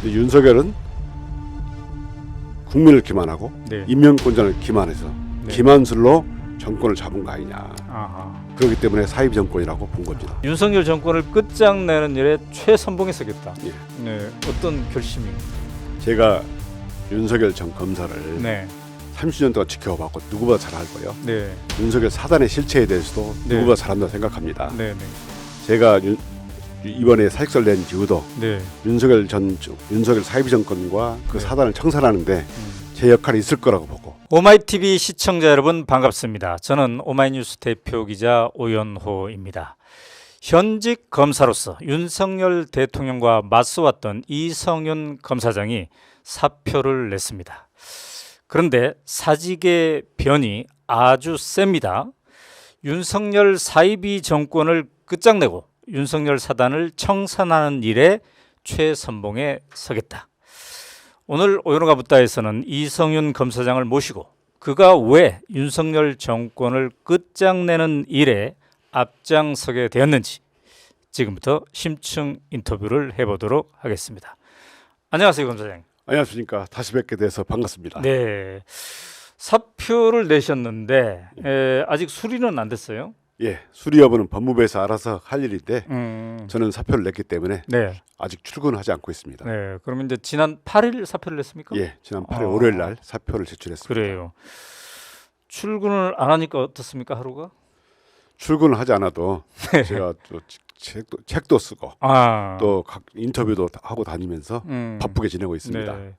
윤석열은 국민을 기만하고 네. 인명권자를 기만해서 네. 기만술로 정권을 잡은 거 아니냐. 아하. 그렇기 때문에 사이비 정권이라고 본 겁니다. 윤석열 정권을 끝장내는 일에 최선봉에 서겠다. 예. 네. 어떤 결심이? 제가 윤석열 전 검사를 네. 30년 동안 지켜봤고 누구보다 잘 알고요. 네. 윤석열 사단의 실체에 대해서도 네. 누구보다 잘한다고 생각합니다. 네. 네. 제가 이번에 사직서를 낸 이유도 네. 윤석열 사이비 정권과 그 네. 사단을 청산하는데 제 역할이 있을 거라고 보고. 오마이TV 시청자 여러분 반갑습니다. 저는 오마이뉴스 대표 기자 오연호입니다. 현직 검사로서 윤석열 대통령과 맞서왔던 이성윤 검사장이 사표를 냈습니다. 그런데 사직의 변이 아주 셉니다. 윤석열 사이비 정권을 끝장내고 윤석열 사단을 청산하는 일에 최선봉에 서겠다. 오늘 오연호가 묻다에서는 이성윤 검사장을 모시고 그가 왜 윤석열 정권을 끝장내는 일에 앞장서게 되었는지 지금부터 심층 인터뷰를 해보도록 하겠습니다. 안녕하세요, 검사장. 안녕하십니까. 다시 뵙게 돼서 반갑습니다. 네, 사표를 내셨는데 아직 수리는 안 됐어요? 예, 수리 여부는 법무부에서 알아서 할 일인데 저는 사표를 냈기 때문에 네. 아직 출근하지 않고 있습니다. 네, 그러면 이제 지난 8일 사표를 냈습니까? 예, 지난 8일 월요일 날 사표를 제출했습니다. 그래요. 출근을 안 하니까 어떻습니까, 하루가? 출근을 하지 않아도 제가 또 책도 쓰고 또 각 인터뷰도 하고 다니면서 바쁘게 지내고 있습니다. 네.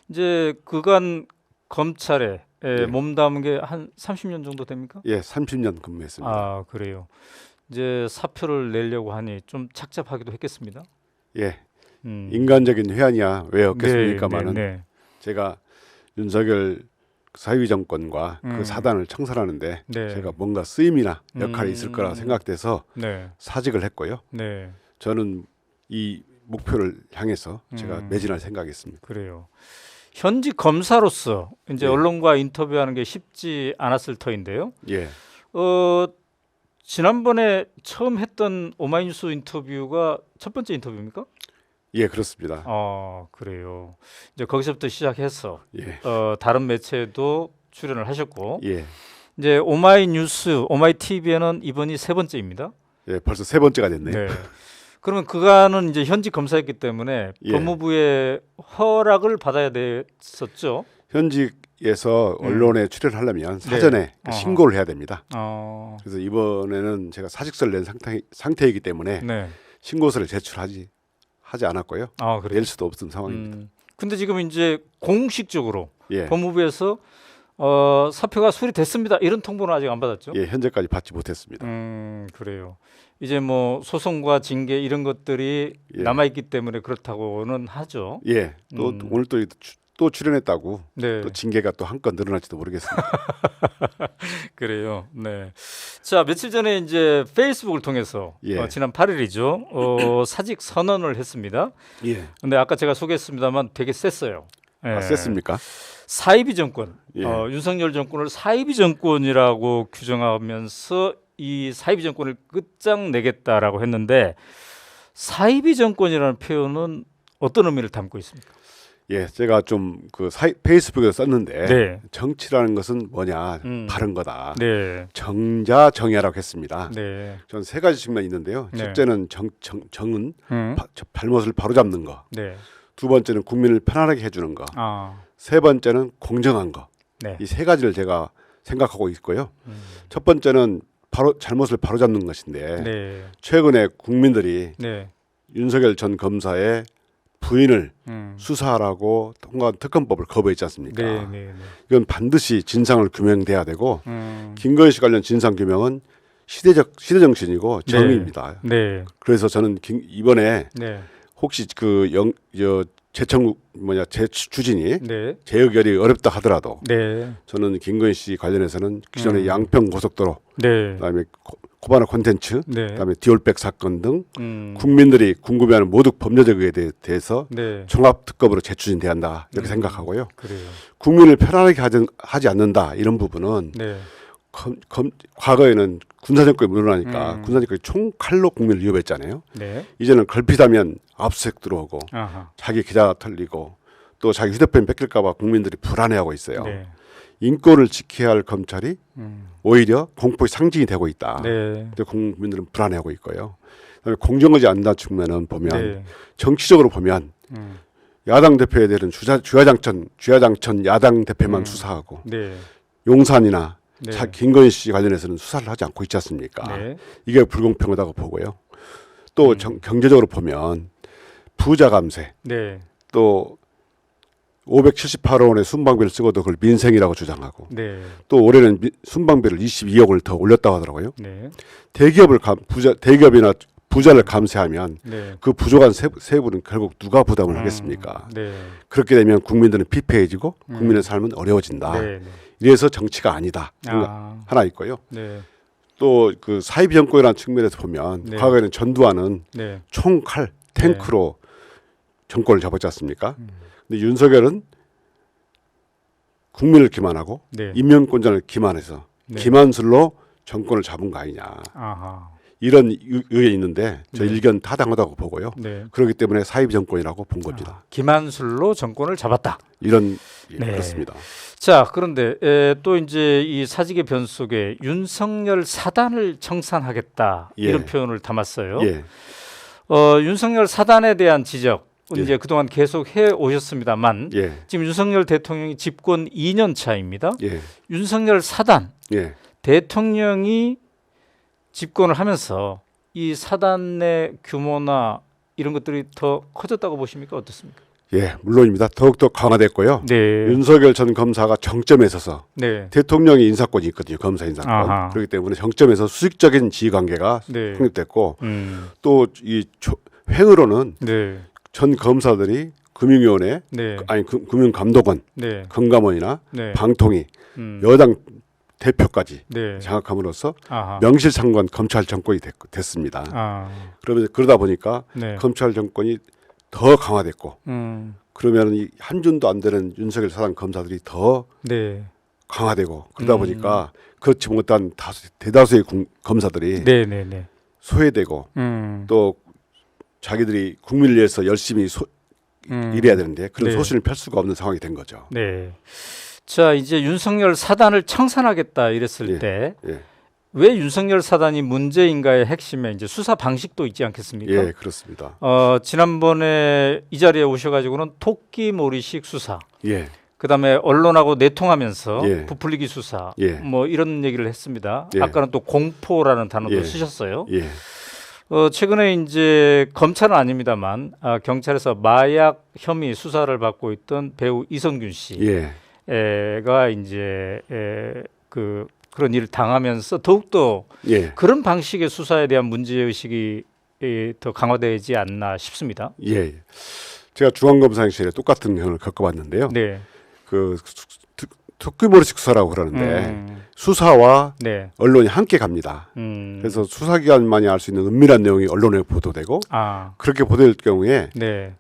이제 그간 검찰에 몸담은 게 한 30년 정도 됩니까? 예, 30년 근무했습니다. 아, 그래요. 이제 사표를 내려고 하니 좀 착잡하기도 했겠습니다. 예, 인간적인 회한이야 왜 없겠습니까마는 네. 제가 윤석열 사회위 정권과 그 음. 사단을 청산하는데 네. 제가 뭔가 쓰임이나 역할이 있을 거라 생각돼서 네. 사직을 했고요. 네. 저는 이 목표를 향해서 제가 매진할 생각이 있습니다. 그래요. 현직 검사로서 이제 네. 언론과 인터뷰하는 게 쉽지 않았을 터인데요. 예, 지난번에 처음 했던 오마이뉴스 인터뷰가 첫 번째 인터뷰입니까? 예, 그렇습니다. 그래요. 이제 거기서부터 시작해서 예, 다른 매체도 출연을 하셨고 예, 이제 오마이뉴스, 오마이TV에는 이번이 세 번째입니다. 예, 벌써 세 번째가 됐네요. 네. 그러면 그간은 이제 현직 검사였기 때문에 예. 법무부의 허락을 받아야 됐었죠. 현직에서 언론에 출연하려면 사전에 어허. 신고를 해야 됩니다. 어, 그래서 이번에는 제가 사직서를 낸 상태이기 때문에 네. 신고서를 제출하지 않았고요. 그래요. 낼 수도 없는 상황입니다. 근데 지금 이제 공식적으로 예, 법무부에서 사표가 수리됐습니다. 이런 통보는 아직 안 받았죠? 예, 현재까지 받지 못했습니다. 그래요. 이제 뭐 소송과 징계 이런 것들이 예. 남아 있기 때문에 그렇다고는 하죠. 예, 또 오늘 또 출연했다고 네. 또 징계가 또 한 건 늘어날지도 모르겠습니다. 그래요. 네. 자, 며칠 전에 이제 페이스북을 통해서 예. 지난 8일이죠. 사직 선언을 했습니다. 예, 근데 아까 제가 소개했습니다만 되게 셌어요. 예. 셌습니까? 사이비 정권, 예. 윤석열 정권을 사이비 정권이라고 규정하면서 이 사이비 정권을 끝장내겠다라고 했는데 사이비 정권이라는 표현은 어떤 의미를 담고 있습니까? 예, 제가 좀 그 페이스북에 썼는데 네. 정치라는 것은 뭐냐 바른 거다. 네. 정자정야라고 했습니다. 네. 전 세 가지 측면이 있는데요. 네. 첫째는 정은 음. 잘못을 바로잡는 거. 네. 두 번째는 국민을 편안하게 해주는 거. 아. 세 번째는 공정한 거. 네. 이 세 가지를 제가 생각하고 있고요. 첫 번째는 잘못을 바로잡는 것인데 네. 최근에 국민들이 네. 윤석열 전 검사의 부인을 음. 수사하라고 통과한 특검법을 거부했지 않습니까? 네. 네. 네. 이건 반드시 진상을 규명돼야 되고 음. 김건희 씨 관련 진상 규명은 시대 정신이고 정의입니다. 네. 그래서 저는 이번에 네. 혹시 재추진이 네. 재의결이 어렵다 하더라도 네. 저는 김건희 씨 관련해서는 기존의 양평 고속도로, 네. 그다음에 코바나 콘텐츠, 네. 그다음에 디올백 사건 등 음. 국민들이 궁금해하는 모든 법률적 의혹에 대해서 네. 종합 특검으로 재추진돼야 한다 이렇게 생각하고요. 그래요. 국민을 편안하게 하지 않는다 이런 부분은 네. 과거에는 군사정권이 물러나니까 군사정권이 총칼로 국민을 위협했잖아요. 네. 이제는 걸핏하면 압수수색 들어오고 아하. 자기 계좌 털리고 또 자기 휴대폰 뺏길까봐 국민들이 불안해하고 있어요. 네. 인권을 지켜야 할 검찰이 오히려 공포의 상징이 되고 있다. 네. 근데 국민들은 불안해하고 있고요. 그다음에 공정하지 않는 측면은 보면 네. 정치적으로 보면 야당 대표에 대한 주야장천 야당 대표만 수사하고 네. 용산이나 네. 김건희 씨 관련해서는 수사를 하지 않고 있지 않습니까? 네. 이게 불공평하다고 보고요. 또 경제적으로 보면 부자 감세, 네. 또 578억 원의 순방비를 쓰고도 그걸 민생이라고 주장하고 네. 또 올해는 순방비를 22억을 더 올렸다고 하더라고요. 네. 대기업이나 부자를 감세하면 네. 그 부족한 세부는 결국 누가 부담을 하겠습니까? 네. 그렇게 되면 국민들은 피폐해지고 국민의 삶은 어려워진다. 네. 이래서 정치가 아니다. 하나 있고요. 네. 또 그 사이비 정권이라는 측면에서 보면 네. 과거에는 전두환은 네. 총칼, 탱크로 정권을 잡았지 않습니까? 근데 윤석열은 국민을 기만하고 네. 인명권자를 기만해서 네. 기만술로 정권을 잡은 거 아니냐. 아하. 이런 의견이 있는데 저 네. 의견 타당하다고 보고요. 네. 그렇기 때문에 사이비 정권이라고 본 겁니다. 기만술로 정권을 잡았다. 이런 네. 그렇습니다. 자, 그런데 또 이제 이 사직의 변 속에 윤석열 사단을 청산하겠다 예. 이런 표현을 담았어요. 예, 윤석열 사단에 대한 지적 예. 이제 그동안 계속 해 오셨습니다만 예, 지금 윤석열 대통령이 집권 2년 차입니다. 예, 윤석열 사단 예. 대통령이 집권을 하면서 이 사단의 규모나 이런 것들이 더 커졌다고 보십니까? 어떻습니까? 예, 물론입니다. 더욱더 강화됐고요. 네. 윤석열 전 검사가 정점에 서서 네. 대통령이 인사권이 있거든요. 검사 인사권. 아하. 그렇기 때문에 정점에서 수직적인 지휘관계가 네. 확립됐고 또 이 횡으로는 네. 전 검사들이 금융위원회, 네. 아니 금융감독원, 네. 금감원이나 네. 방통위, 음. 여당 대표까지 네. 장악함으로써 아하. 명실상부한 검찰 정권이 됐습니다. 아. 그러다 보니까 네. 검찰 정권이 더 강화됐고 그러면 이 한 줌도 안 되는 윤석열 사단 검사들이 더 네. 강화되고 그러다 보니까 그렇지 못한 대다수의 검사들이 네, 네, 네. 소외되고 또 자기들이 국민을 위해서 열심히 일해야 되는데 그런 네. 소신을 펼 수가 없는 상황이 된 거죠. 네. 자, 이제 윤석열 사단을 청산하겠다 이랬을 예. 때 예, 왜 윤석열 사단이 문제인가의 핵심에 이제 수사 방식도 있지 않겠습니까? 예, 그렇습니다. 지난번에 이 자리에 오셔가지고는 토끼몰이식 수사, 예, 그다음에 언론하고 내통하면서 예. 부풀리기 수사, 예. 뭐 이런 얘기를 했습니다. 예. 아까는 또 공포라는 단어도 예. 쓰셨어요. 예, 최근에 이제 검찰은 아닙니다만 경찰에서 마약 혐의 수사를 받고 있던 배우 이성균 예, 씨가 이제 그런 일을 당하면서 더욱더 예, 그런 방식의 수사에 대한 문제의식이 더 강화되지 않나 싶습니다. 예. 제가 중앙검사실에 똑같은 경우를 겪어봤는데요. 네. 그 토끼몰이식 수사라고 그러는데 수사와 네. 언론이 함께 갑니다. 그래서 수사기관만이 알 수 있는 은밀한 내용이 언론에 보도되고 그렇게 보도될 경우에 네.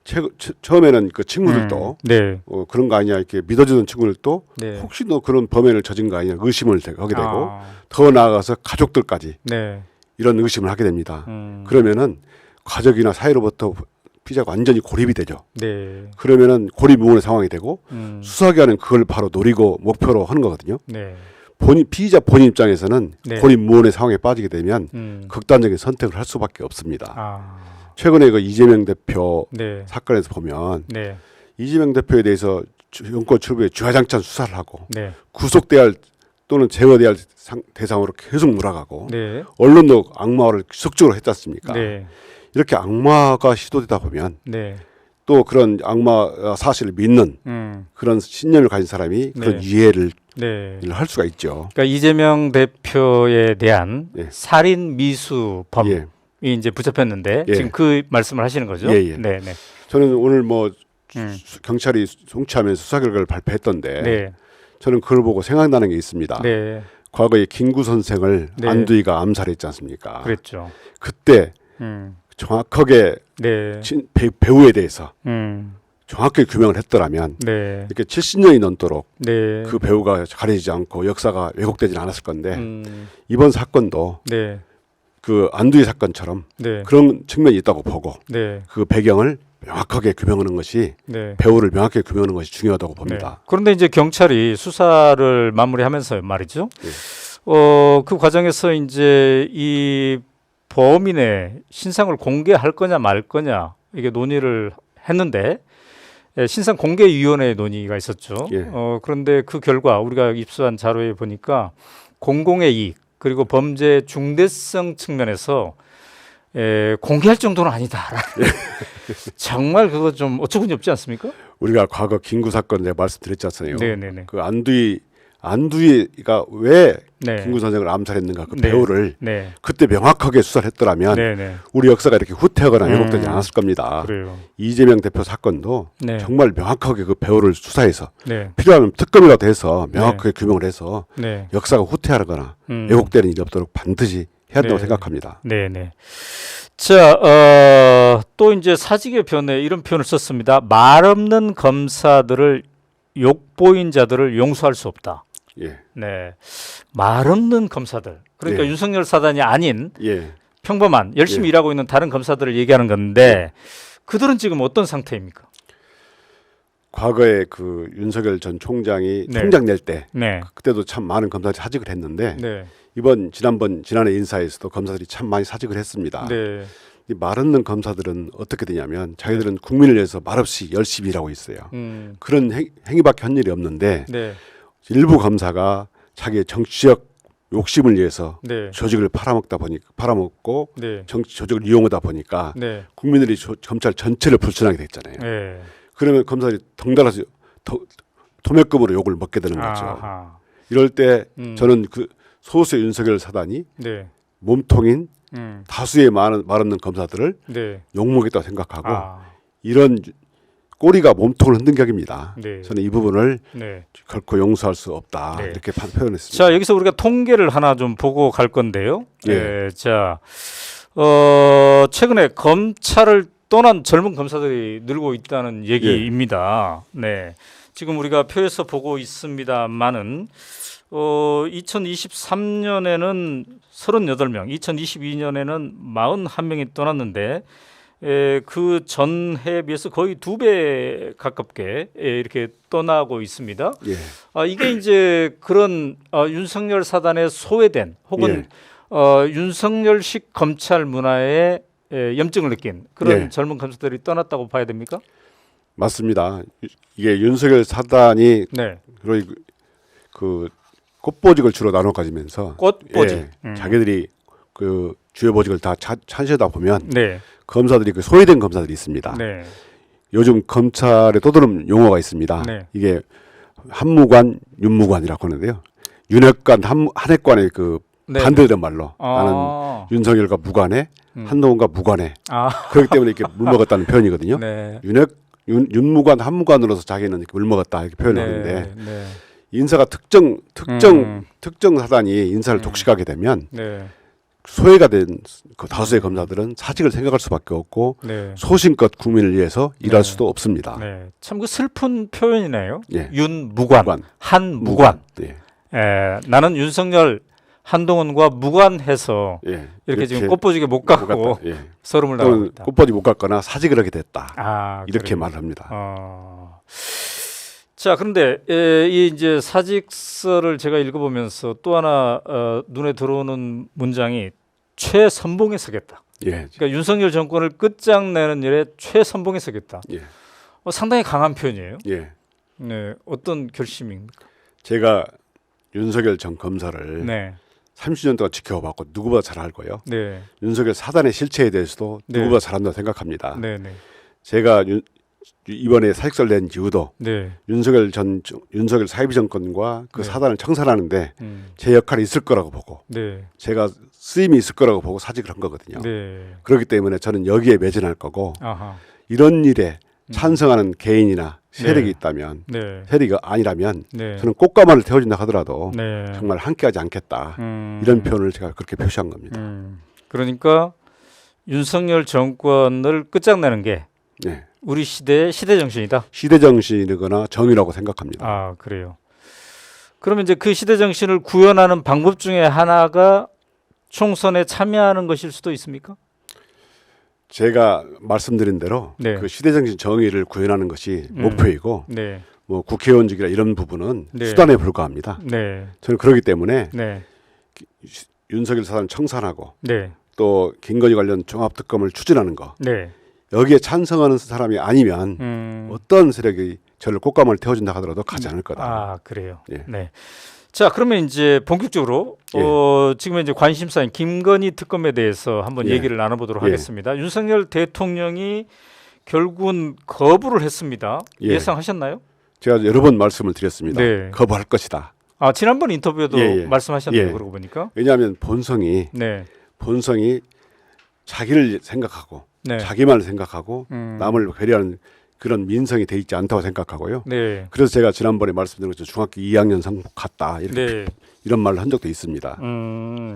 처음에는 그 친구들도 네. 그런 거 아니냐 이렇게 믿어주는 친구들도 네. 혹시 너 그런 범행을 저진 거 아니냐 의심을 하게 되고 아. 더 나아가서 가족들까지 네. 이런 의심을 하게 됩니다. 그러면은 가족이나 사이로부터 피자가 완전히 고립이 되죠. 네. 그러면은 고립무원의 상황이 되고 수사기관은 그걸 바로 노리고 목표로 하는 거거든요. 네. 피의자 본인 입장에서는 네. 고립무원의 상황에 빠지게 되면 극단적인 선택을 할 수밖에 없습니다. 최근에 그 이재명 대표 네. 사건에서 보면 네. 이재명 대표에 대해서 정권 출범에 주야장창 수사를 하고 네. 구속돼야 할 또는 제거돼야 할 대상으로 계속 몰아가고 네. 언론도 악마화를 지속적으로 했지 않습니까? 네. 이렇게 악마가 시도되다 보면 네. 또 그런 악마 사실을 믿는 그런 신념을 가진 사람이 그런 네. 이해를 네. 할 수가 있죠. 그러니까 이재명 대표에 대한 예. 살인 미수범이 예. 이제 붙잡혔는데 예. 지금 그 말씀을 하시는 거죠? 예, 예. 네, 네. 저는 오늘 뭐 경찰이 송치하면서 수사 결과를 발표했던데 네. 저는 그걸 보고 생각나는 게 있습니다. 네. 과거에 김구 선생을 네. 안두희가 암살했지 않습니까? 그랬죠. 그때 정확하게 네. 배우에 대해서 정확하게 규명을 했더라면 네. 이렇게 70년이 넘도록 네. 그 배우가 가려지지 않고 역사가 왜곡되지는 않았을 건데 이번 사건도 네. 그 안두희 사건처럼 네. 그런 측면이 있다고 보고 네. 그 배경을 명확하게 규명하는 것이 네. 배후를 명확하게 규명하는 것이 중요하다고 네. 봅니다. 그런데 이제 경찰이 수사를 마무리하면서 말이죠. 네. 그 과정에서 이제 이 범인의 신상을 공개할 거냐 말 거냐 이게 논의를 했는데 신상 공개위원회 논의가 있었죠. 예. 그런데 그 결과 우리가 입수한 자료에 보니까 공공의 이익 그리고 범죄 중대성 측면에서 공개할 정도는 아니다. 정말 그거 좀 어처구니 없지 않습니까? 우리가 과거 김구 사건 내가 말씀드렸지 않습니까? 네네네. 그 안두희가 왜 네. 김구 선생을 암살했는가 그 네. 배우를 네. 그때 명확하게 수사를 했더라면 네네. 우리 역사가 이렇게 후퇴하거나 왜곡되지 않았을 겁니다. 그래요. 이재명 대표 사건도 네. 정말 명확하게 그 배우를 수사해서 네. 필요하면 특검이라도 해서 명확하게 규명을 해서 네. 역사가 후퇴하거나 왜곡되는 일이 없도록 반드시 해야 된다고 네. 생각합니다. 네네. 자, 또 이제 사직의 변에 이런 표현을 썼습니다. 말 없는 검사들을 욕보인 자들을 용서할 수 없다. 예. 네. 말 없는 검사들. 그러니까 예. 윤석열 사단이 아닌 예. 평범한 열심히 예. 일하고 있는 다른 검사들을 얘기하는 건데 그들은 지금 어떤 상태입니까? 과거에 그 윤석열 전 총장이 네. 총장 낼 때 네. 그때도 참 많은 검사들이 사직을 했는데 네. 지난해 인사에서도 검사들이 참 많이 사직을 했습니다. 네. 이 말 없는 검사들은 어떻게 되냐면 자기들은 국민을 위해서 말없이 열심히 일하고 있어요. 그런 행위밖에 한 일이 없는데 네. 일부 검사가 자기의 정치적 욕심을 위해서 네. 조직을 팔아먹고 네. 정치 조직을 이용하다 보니까 네. 국민들이 검찰 전체를 불신하게 됐잖아요. 네. 그러면 검사들이 덩달아서 도매금으로 욕을 먹게 되는 거죠. 아하. 이럴 때 저는 그 소수의 윤석열 사단이 네. 몸통인 다수의 말 없는 검사들을 네. 욕먹겠다고 생각하고 아. 이런 꼬리가 몸통을 흔든 격입니다. 네. 저는 이 부분을 네. 결코 용서할 수 없다 네. 이렇게 표현했습니다. 자, 여기서 우리가 통계를 하나 좀 보고 갈 건데요. 예. 자, 최근에 검찰을 떠난 젊은 검사들이 늘고 있다는 얘기입니다. 네. 지금 우리가 표에서 보고 있습니다만은 2023년에는 38명, 2022년에는 41명이 떠났는데 그 전해에 비해서 거의 2배 가깝게 이렇게 떠나고 있습니다. 예. 이게 이제 그런 윤석열 사단에 소외된 혹은 윤석열식 검찰 문화에 염증을 느낀 그런 예. 젊은 검사들이 떠났다고 봐야 됩니까? 맞습니다. 이게 윤석열 사단이 네. 그 꽃보직을 주로 나눠 가지면서 꽃보직. 자기들이 그 주요 보직을 다 차지하다 보면 네. 검사들이 그 소외된 검사들이 있습니다. 네. 요즘 검찰에 떠도는 용어가 있습니다. 네. 이게 한무관, 윤무관이라고 하는데요. 윤핵관, 한핵관의 그 네. 반대되는 말로 나는 윤석열과 무관해, 한동훈과 무관해. 그렇기 때문에 이렇게 물먹었다는 표현이거든요. 네. 윤무관, 한무관으로서 자기는 이렇게 물먹었다 이렇게 표현하는데 네. 인사가 특정 사단이 인사를 독식하게 되면 네. 소외가 된 그 다수의 검사들은 사직을 생각할 수밖에 없고 네. 소신껏 국민을 위해서 일할 네. 수도 없습니다. 네. 참 그 슬픈 표현이네요. 예. 윤무관, 한무관. 네. 나는 윤석열, 한동훈과 무관해서 예. 이렇게 지금 꽃보직에 못 가고 예. 서름을 당하고 또는 있다. 꽃보지 못 갔거나 사직을 하게 됐다. 이렇게 그래요. 말을 합니다. 자, 그런데 이 이제 사직서를 제가 읽어보면서 또 하나 눈에 들어오는 문장이 최선봉에 서겠다. 예. 그러니까 윤석열 정권을 끝장내는 일에 최선봉에 서겠다. 예. 상당히 강한 표현이에요. 예. 네, 어떤 결심입니까? 제가 윤석열 전 검사를 네, 30년 동안 지켜봤고 누구보다 잘 알고요. 네, 윤석열 사단의 실체에 대해서도 네. 누구보다 잘한다고 생각합니다. 네, 네, 제가 이번에 사직서를 낸 이유도 네, 윤석열 사이비 정권과 그 네. 사단을 청산하는데 제 역할이 있을 거라고 보고 네, 제가 쓰임이 있을 거라고 보고 사직을 한 거거든요. 네. 그렇기 때문에 저는 여기에 매진할 거고 아하. 이런 일에 찬성하는 개인이나 세력이 네. 있다면 네, 세력이 아니라면 네, 저는 꽃가마를 태워준다 하더라도 네. 정말 함께하지 않겠다. 이런 표현을 제가 그렇게 표시한 겁니다. 그러니까 윤석열 정권을 끝장내는 게 네. 우리 시대의 시대 정신이다. 시대 정신이거나 정의라고 생각합니다. 그래요. 그러면 이제 그 시대 정신을 구현하는 방법 중에 하나가 총선에 참여하는 것일 수도 있습니까? 제가 말씀드린 대로 네. 그 시대정신 정의를 구현하는 것이 목표이고 네. 뭐 국회의원직이나 이런 부분은 네. 수단에 불과합니다. 네. 저는 그렇기 때문에 네. 윤석열 사단 청산하고 네. 또 김건희 관련 종합특검을 추진하는 거 네. 여기에 찬성하는 사람이 아니면 어떤 세력이 저를 꽃감을 태워준다 하더라도 가지 않을 거다. 아, 그래요. 예. 네. 자, 그러면 이제 본격적으로 예. 지금 이제 관심사인 김건희 특검에 대해서 한번 예. 얘기를 나눠보도록 예. 하겠습니다. 윤석열 대통령이 결국은 거부를 했습니다. 예. 예상하셨나요? 제가 여러 번 말씀을 드렸습니다. 네. 거부할 것이다. 아, 지난번 인터뷰에도 예, 예. 말씀하셨네요. 예. 그러고 보니까. 왜냐하면 본성이 네. 자기를 생각하고 네. 자기만을 생각하고 음. 남을 배려하는 그런 민성이 돼 있지 않다고 생각하고요. 네. 그래서 제가 지난번에 말씀드린 것처럼 중학교 2학년 성적 같다 이렇게 네. 이런 말을 한 적도 있습니다.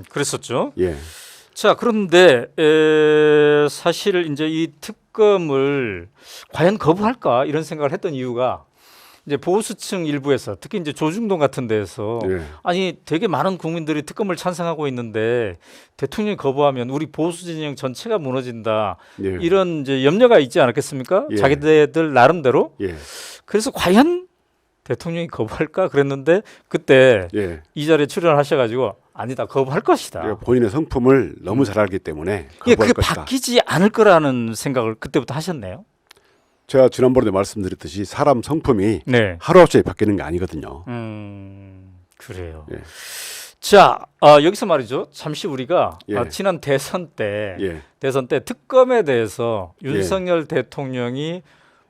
그랬었죠. 예, 자, 그런데 사실 이제 이 특검을 과연 거부할까 이런 생각을 했던 이유가 이제 보수층 일부에서 특히 이제 조중동 같은 데에서 예. 아니 되게 많은 국민들이 특검을 찬성하고 있는데 대통령이 거부하면 우리 보수 진영 전체가 무너진다 예. 이런 이제 염려가 있지 않았겠습니까? 예. 자기들 나름대로. 예, 그래서 과연 대통령이 거부할까 그랬는데 그때 예. 이 자리에 출연하셔가지고 아니다 거부할 것이다. 그러니까 본인의 성품을 너무 잘 알기 때문에 예, 거부할 그게 것이다. 바뀌지 않을 거라는 생각을 그때부터 하셨네요. 제가 지난번에 말씀드렸듯이 사람 성품이 네. 하루아침에 바뀌는 게 아니거든요. 그래요. 예. 자, 여기서 말이죠. 잠시 우리가 예. 지난 대선 때 예, 특검에 대해서 윤석열 대통령이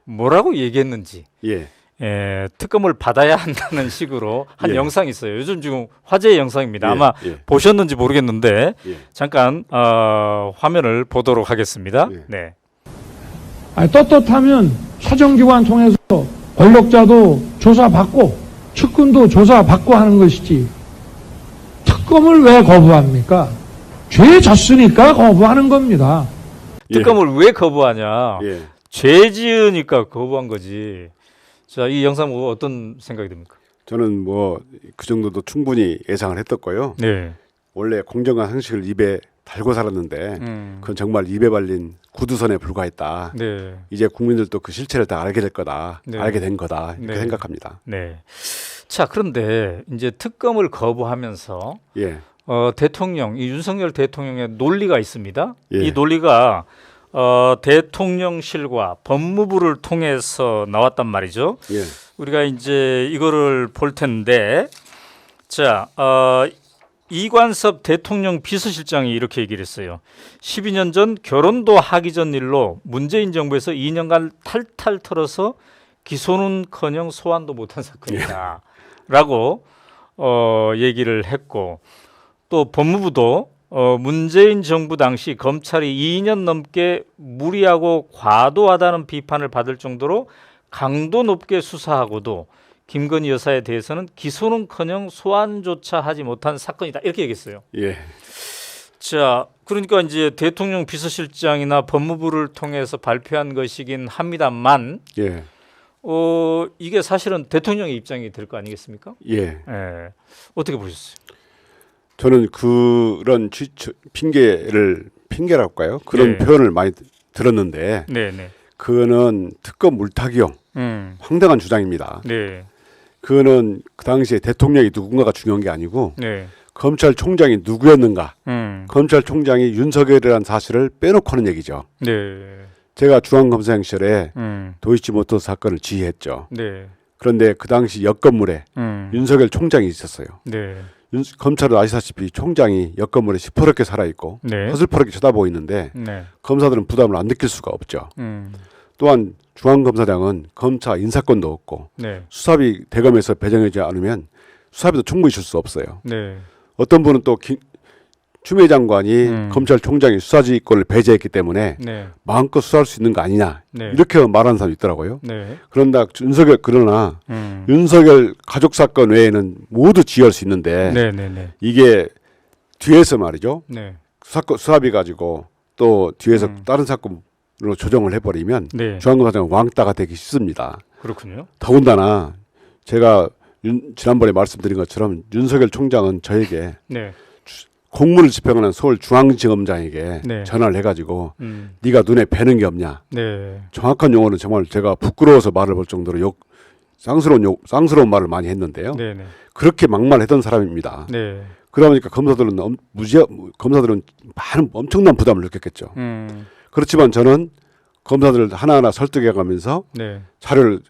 뭐라고 얘기했는지 예, 특검을 받아야 한다는 식으로 한 예. 영상이 있어요. 요즘 지금 화제의 영상입니다. 예, 아마 예. 보셨는지 모르겠는데 예. 잠깐 화면을 보도록 하겠습니다. 예. 네. 떳떳하면 사정기관 통해서 권력자도 조사받고 측근도 조사받고 하는 것이지 특검을 왜 거부합니까? 죄 졌으니까 거부하는 겁니다. 특검을 왜 거부하냐? 예. 죄 지으니까 거부한 거지. 자, 이 영상 보고 어떤 생각이 듭니까? 저는 뭐 그 정도도 충분히 예상을 했었고요. 네. 원래 공정한 상식을 입에 달고 살았는데 그건 정말 입에 발린 구두선에 불과했다. 네. 이제 국민들도 그 실체를 다 알게 될 거다. 네. 알게 된 거다. 이렇게 네. 생각합니다. 네. 자, 그런데 이제 특검을 거부하면서 예, 대통령, 이 윤석열 대통령의 논리가 있습니다. 예. 이 논리가 대통령실과 법무부를 통해서 나왔단 말이죠. 예, 우리가 이제 이거를 볼 텐데, 자, 이관섭 대통령 비서실장이 이렇게 얘기를 했어요. 12년 전 결혼도 하기 전 일로 문재인 정부에서 2년간 탈탈 털어서 기소는커녕 소환도 못한 사건이다. 라고 얘기를 했고, 또 법무부도 문재인 정부 당시 검찰이 2년 넘게 무리하고 과도하다는 비판을 받을 정도로 강도 높게 수사하고도 김건희 여사에 대해서는 기소는커녕 소환조차 하지 못한 사건이다. 이렇게 얘기했어요. 예, 자, 그러니까 이제 대통령 비서실장이나 법무부를 통해서 발표한 것이긴 합니다만, 예, 이게 사실은 대통령의 입장이 될 거 아니겠습니까? 예. 예. 어떻게 보셨어요? 저는 그런 핑계라고 할까요? 그런 네. 표현을 많이 들었는데 네, 네. 그거는 특검 물타기용 황당한 주장입니다. 네. 그거는 그 당시에 대통령이 누군가가 중요한 게 아니고 네. 검찰총장이 누구였는가, 검찰총장이 윤석열이라는 사실을 빼놓고 하는 얘기죠. 네. 제가 중앙검사장 시절에 음. 도이치모터 사건을 지휘했죠. 네. 그런데 그 당시 옆건물에 윤석열 총장이 있었어요. 네. 검찰은 아시다시피 총장이 옆건물에 시퍼렇게 살아있고 네. 허슬퍼렇게 쳐다보고 있는데 네. 검사들은 부담을 안 느낄 수가 없죠. 음. 또한 중앙검사장은 검사 인사권도 없고 네. 수사비 대검에서 배정하지 않으면 수사비도 충분히 줄 수 없어요. 네. 어떤 분은 또 추미애 장관이 검찰총장이 수사지휘권을 배제했기 때문에 네. 마음껏 수사할 수 있는 거 아니냐 네. 이렇게 말하는 사람이 있더라고요. 네. 그러나 윤석열 가족 사건 외에는 모두 지휘할 수 있는데 네. 네. 네. 이게 뒤에서 말이죠. 네. 수사비 가지고 또 뒤에서 다른 사건으로 조정을 해버리면 네. 중앙검사장은 왕따가 되기 쉽습니다. 그렇군요. 더군다나 제가 지난번에 말씀드린 것처럼 윤석열 총장은 저에게 네. 공무를 집행하는 서울중앙지검장에게 네. 전화를 해가지고 네가 눈에 뵈는 게 없냐. 네. 정확한 용어는 정말 제가 부끄러워서 말을 볼 정도로 쌍스러운 말을 많이 했는데요. 네. 네. 그렇게 막말했던 사람입니다. 네. 그러다 보니까 검사들은 많은 엄청난 부담을 느꼈겠죠. 그렇지만 저는 검사들을 하나하나 설득해가면서 네. 자료를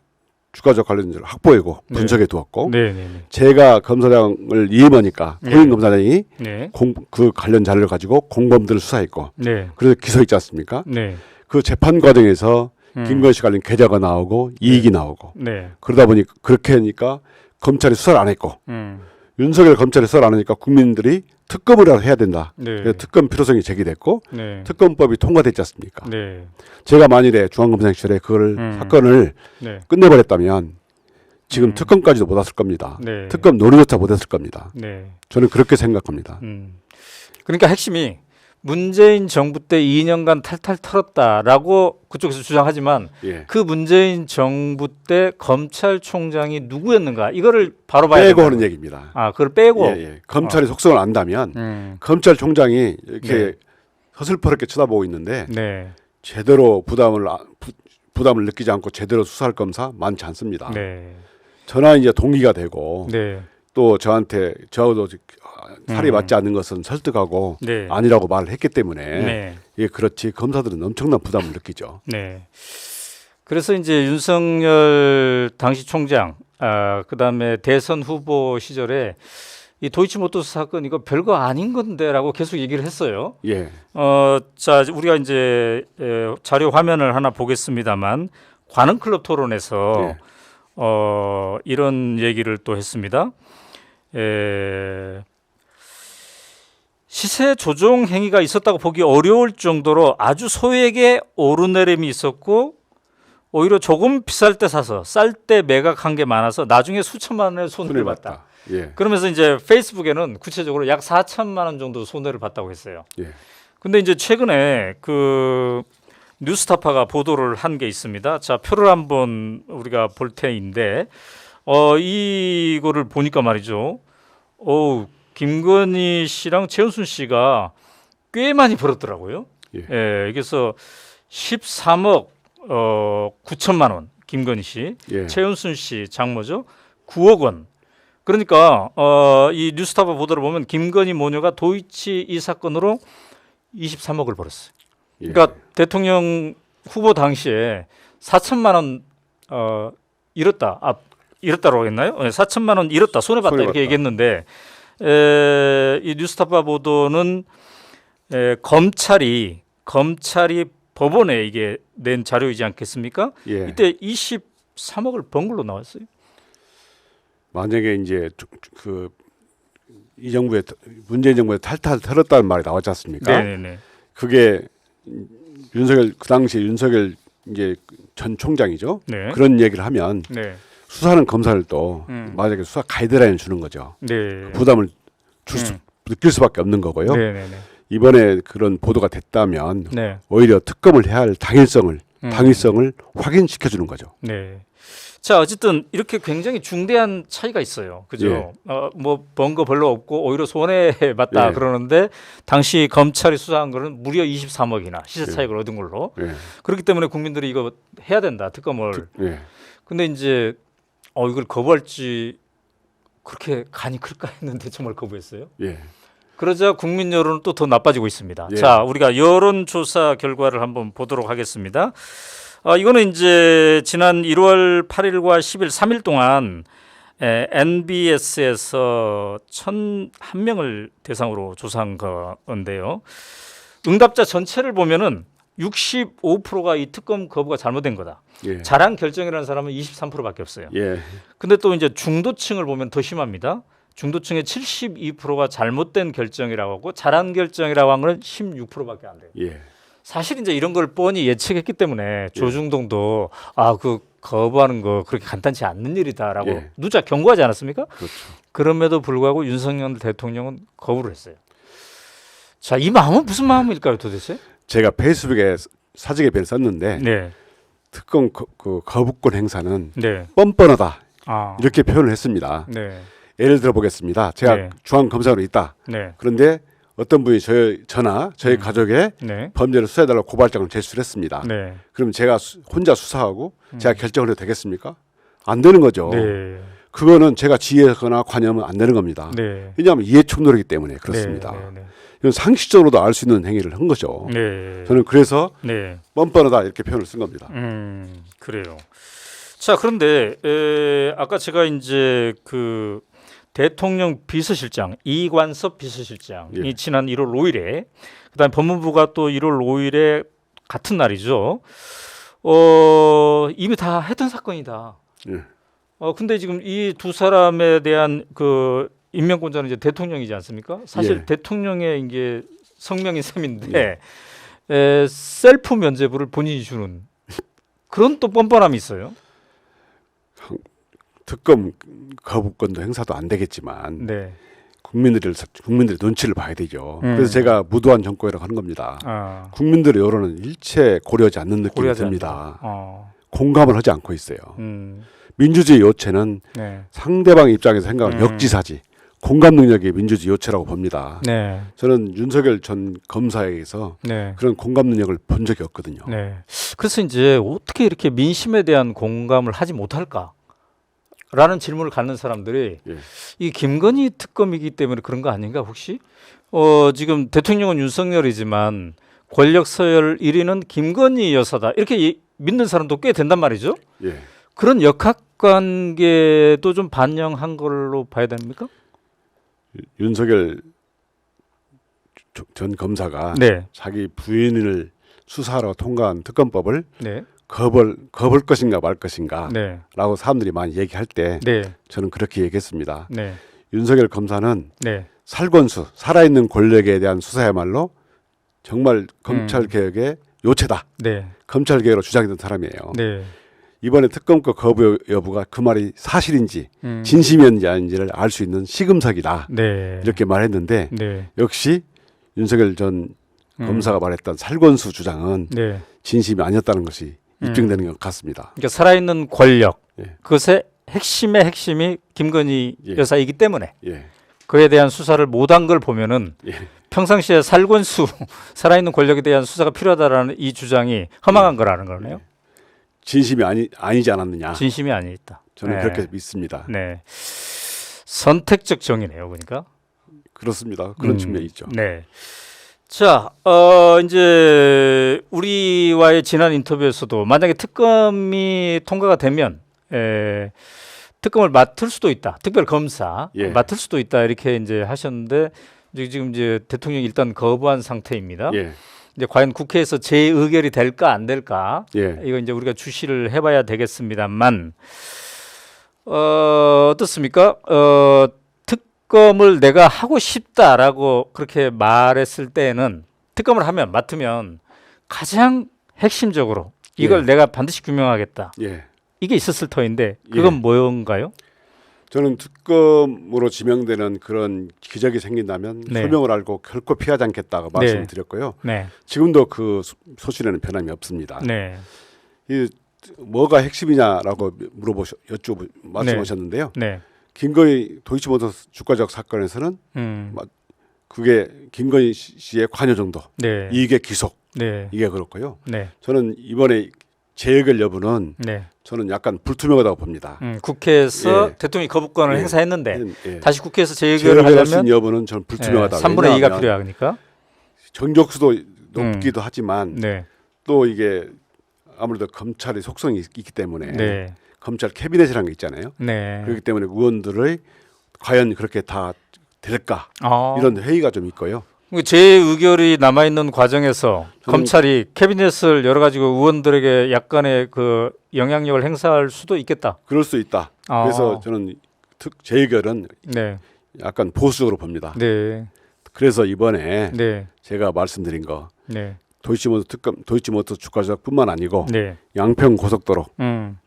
주가적 관련자를 확보하고 네. 분석해 두었고 네. 네. 네. 제가 검사장을 임하니까 네. 고인 검사장이 네. 그 관련 자료를 가지고 공범들을 수사했고 네. 그래서 기소 있지 않습니까? 네. 그 재판 과정에서 김건희 씨 관련 계좌가 나오고 이익이 나오고 네. 그러다 보니 그렇게 하니까 검찰이 수사를 안 했고 음. 윤석열 검찰이 수사를 안 하니까 국민들이 특검을 해야 된다. 네. 그래서 특검 필요성이 제기됐고 네. 특검법이 통과됐지 않습니까? 네. 제가 만일에 중앙검사 시절에 그걸 사건을 네. 끝내버렸다면 지금 특검까지도 못 왔을 겁니다. 네. 특검 논의조차 못했을 겁니다. 네. 저는 그렇게 생각합니다. 그러니까 핵심이 문재인 정부 때 2년간 탈탈 털었다라고 그쪽에서 주장하지만 예. 그 문재인 정부 때 검찰총장이 누구였는가 이거를 바로 봐야 빼고 된다. 하는 얘기입니다. 아, 그걸 빼고. 예, 예. 검찰이 속성을 안다면 검찰총장이 이렇게 네. 서슬퍼렇게 쳐다보고 있는데 네. 제대로 부담을 느끼지 않고 제대로 수사할 검사 많지 않습니다. 네. 저나 이제 동기가 되고 네. 또 저도 살이 맞지 않는 것은 설득하고 네. 아니라고 말을 했기 때문에 네. 예, 그렇지 검사들은 엄청난 부담을 느끼죠. 네. 그래서 이제 윤석열 당시 총장, 그다음에 대선 후보 시절에 이 도이치모터스 사건 이거 별거 아닌 건데라고 계속 얘기를 했어요. 예. 자, 우리가 이제 자료 화면을 하나 보겠습니다만 관훈클럽 토론에서 예. 이런 얘기를 또 했습니다. 시세 조종 행위가 있었다고 보기 어려울 정도로 아주 소액의 오르내림이 있었고 오히려 조금 비쌀 때 사서 쌀 때 매각한 게 많아서 나중에 수천만 원의 손해를 봤다. 예. 그러면서 이제 페이스북에는 구체적으로 약 4천만 원 정도 손해를 봤다고 했어요. 예. 근데 이제 최근에 그 뉴스타파가 보도를 한 게 있습니다. 자, 표를 한번 우리가 볼 테인데 이거를 보니까 말이죠. 김건희 씨랑 최은순 씨가 꽤 많이 벌었더라고요. 예. 예, 그래서 13억 9천만 원 김건희 씨, 예. 최은순 씨 장모죠 9억 원. 그러니까 이 뉴스타파 보도를 보면 김건희 모녀가 도이치 이 사건으로 23억을 벌었어요. 예. 그러니까 대통령 후보 당시에 4천만 원 잃었다고 했나요? 4천만 원 잃었다, 손해봤다 이렇게 얘기했는데 이 뉴스타파 보도는 검찰이 법원에 이게 낸 자료이지 않겠습니까? 예. 이때 23억을 번 걸로 나왔어요. 만약에 이제 이 정부의 문재인 정부에 탈탈 털었다는 말이 나왔지 않습니까? 네네네. 그게 그 당시 윤석열 이제 전 총장이죠. 네. 그런 얘기를 하면 네. 수사하는 검사들도 만약에 수사 가이드라인을 주는 거죠. 네. 부담을 느낄 수밖에 없는 거고요. 네네네. 이번에 그런 보도가 됐다면 네. 오히려 특검을 해야 할 당일성을 확인시켜 주는 거죠. 네. 자, 어쨌든 이렇게 굉장히 중대한 차이가 있어요. 그죠? 예. 뭐 번 거 별로 없고 오히려 손해 봤다 예. 그러는데 당시 검찰이 수사한 거는 무려 23억이나 시세 차익을 얻은 걸로. 예. 그렇기 때문에 국민들이 이거 해야 된다. 특검을. 예. 근데 이제 이걸 거부할지 그렇게 간이 클까 했는데 정말 거부했어요. 예. 그러자 국민 여론은 또 더 나빠지고 있습니다. 예. 자, 우리가 여론조사 결과를 한번 보도록 하겠습니다. 이거는 이제 지난 1월 8일과 10일 3일 동안 NBS에서 1,001명을 대상으로 조사한 건데요. 응답자 전체를 보면은 65%가 이 특검 거부가 잘못된 거다. 예. 잘한 결정이라는 사람은 23%밖에 없어요. 예. 근데 또 이제 중도층을 보면 더 심합니다. 중도층의 72%가 잘못된 결정이라고 하고 잘한 결정이라고 한 거는 16%밖에 안 돼요. 예. 사실 이제 이런 걸 뻔히 예측했기 때문에 조중동도 그 거부하는 거 그렇게 간단치 않는 일이다라고 예. 누차 경고하지 않았습니까? 그렇죠. 그럼에도 불구하고 윤석열 대통령은 거부를 했어요. 자, 이 마음은 무슨 마음일까요, 도대체? 제가 페이스북에 사직에 별 썼는데 네, 특검 그 거부권 행사는 네, 뻔뻔하다 아, 이렇게 표현을 했습니다. 네, 예를 들어 보겠습니다. 제가 네. 중앙검사로 있다. 네, 그런데 어떤 분이 저나 저희 가족의 네. 범죄를 수사해달라고 고발장을 제출을 했습니다. 네. 그럼 제가 혼자 수사하고 제가 결정을 해도 되겠습니까? 안 되는 거죠. 네. 그거는 제가 지휘하거나 관여하면 안 되는 겁니다. 네. 왜냐하면 이해충돌이기 때문에 그렇습니다. 네. 이건 상식적으로도 알 수 있는 행위를 한 거죠. 네. 저는 그래서 네. 뻔뻔하다 이렇게 표현을 쓴 겁니다. 그래요. 자, 그런데 아까 제가 이제 그 대통령 비서실장 이관섭 비서실장이 예. 지난 1월 5일에 그다음에 법무부가 또 1월 5일에 같은 날이죠. 이미 다 했던 사건이다. 예. 근데 지금 이 두 사람에 대한 그 임명권자는 이제 대통령이지 않습니까? 사실 예. 대통령의 이게 성명인 셈인데 셀프 면죄부를 본인이 주는 그런 또 뻔뻔함이 있어요. 특검 거부권도 행사도 안 되겠지만 네. 국민들의 눈치를 봐야 되죠. 그래서 제가 무도한 정권이라고 하는 겁니다. 국민들의 여론은 일체 고려하지 않는 느낌이 고려하지 듭니다. 않는다. 공감을 하지 않고 있어요. 민주주의 요체는 네. 상대방 입장에서 생각하는 역지사지, 공감 능력이 민주주의 요체라고 봅니다. 네. 저는 윤석열 전 검사에게서 네. 그런 공감 능력을 본 적이 없거든요. 네. 그래서 이제 어떻게 이렇게 민심에 대한 공감을 하지 못할까? 라는 질문을 갖는 사람들이 예. 이 김건희 특검이기 때문에 그런 거 아닌가 혹시? 지금 대통령은 윤석열이지만 권력 서열 1위는 김건희 여사다 이렇게 믿는 사람도 꽤 된단 말이죠. 예. 그런 역학관계도 좀 반영한 걸로 봐야 됩니까? 윤석열 전 검사가 네. 자기 부인을 수사하러 통과한 특검법을 네. 겁을 것인가 말 것인가 네. 라고 사람들이 많이 얘기할 때 네. 저는 그렇게 얘기했습니다. 네. 윤석열 검사는 네. 살권수, 살아있는 권력에 대한 수사야말로 정말 검찰 개혁의 요체다. 네. 검찰 개혁으로 주장했던 사람이에요. 네. 이번에 특검법 거부 여부가 그 말이 사실인지 진심이었는지 아닌지를 알 수 있는 시금석이다. 네. 이렇게 말했는데 네. 역시 윤석열 전 검사가 말했던 살권수 주장은 네. 진심이 아니었다는 것이 입증되는 것 같습니다. 그러니까 살아있는 권력 예. 그것의 핵심의 핵심이 김건희 예. 여사이기 때문에 예. 그에 대한 수사를 못한 걸 보면은 예. 평상시에 살권수 살아있는 권력에 대한 수사가 필요하다라는 이 주장이 허망한 거라는 거네요. 진심이 아니지 않았느냐. 진심이 아니다. 저는 네. 그렇게 믿습니다. 네. 선택적 정의네요, 보니까. 그렇습니다. 그런 측면이 있죠. 네. 자, 이제 우리와의 지난 인터뷰에서도 만약에 특검이 통과가 되면 특검을 맡을 수도 있다. 특별 검사 예. 맡을 수도 있다 이렇게 이제 하셨는데 지금 이제 대통령이 일단 거부한 상태입니다. 예. 이제 과연 국회에서 재의결이 될까 안 될까? 예. 이거 이제 우리가 주시를 해봐야 되겠습니다만 어떻습니까? 특검을 내가 하고 싶다라고 그렇게 말했을 때는 특검을 하면 맡으면 가장 핵심적으로 이걸 예. 내가 반드시 규명하겠다. 예. 이게 있었을 터인데 그건 예. 뭔가요? 저는 특검으로 지명되는 그런 기적이 생긴다면 네. 소명을 알고 결코 피하지 않겠다고 네. 말씀을 드렸고요. 네, 지금도 그 소신에는 변함이 없습니다. 네, 이 뭐가 핵심이냐라고 말씀하셨는데요. 네, 김건희 도이치모터스 주가적 사건에서는 그게 김건희 씨의 관여 정도, 네, 이익의 기속 네, 이게 그렇고요. 네, 저는 이번에 재의결 여부는 네. 저는 약간 불투명하다고 봅니다. 국회에서 예. 대통령이 거부권을 예. 행사했는데 예. 다시 국회에서 재의결을 재의결할 수 하려면 있는 여부는 저는 불투명하다. 3분의 2가 왜냐하면 필요하니까. 정적수도 높기도 하지만 네, 또 이게 아무래도 검찰의 속성이 있기 때문에 네, 검찰 캐비넷이라는 게 있잖아요. 네. 그렇기 때문에 의원들의 과연 그렇게 다 될까 이런 회의가 좀 있고요. 재의결이 남아 있는 과정에서 검찰이 캐비넷을 열어 가지고 의원들에게 약간의 그 영향력을 행사할 수도 있겠다. 그럴 수 있다. 그래서 저는 재의결은 네, 약간 보수적으로 봅니다. 네, 그래서 이번에 네, 제가 말씀드린 거 네, 도이치모터 주가 조작뿐만 아니고 네, 양평 고속도로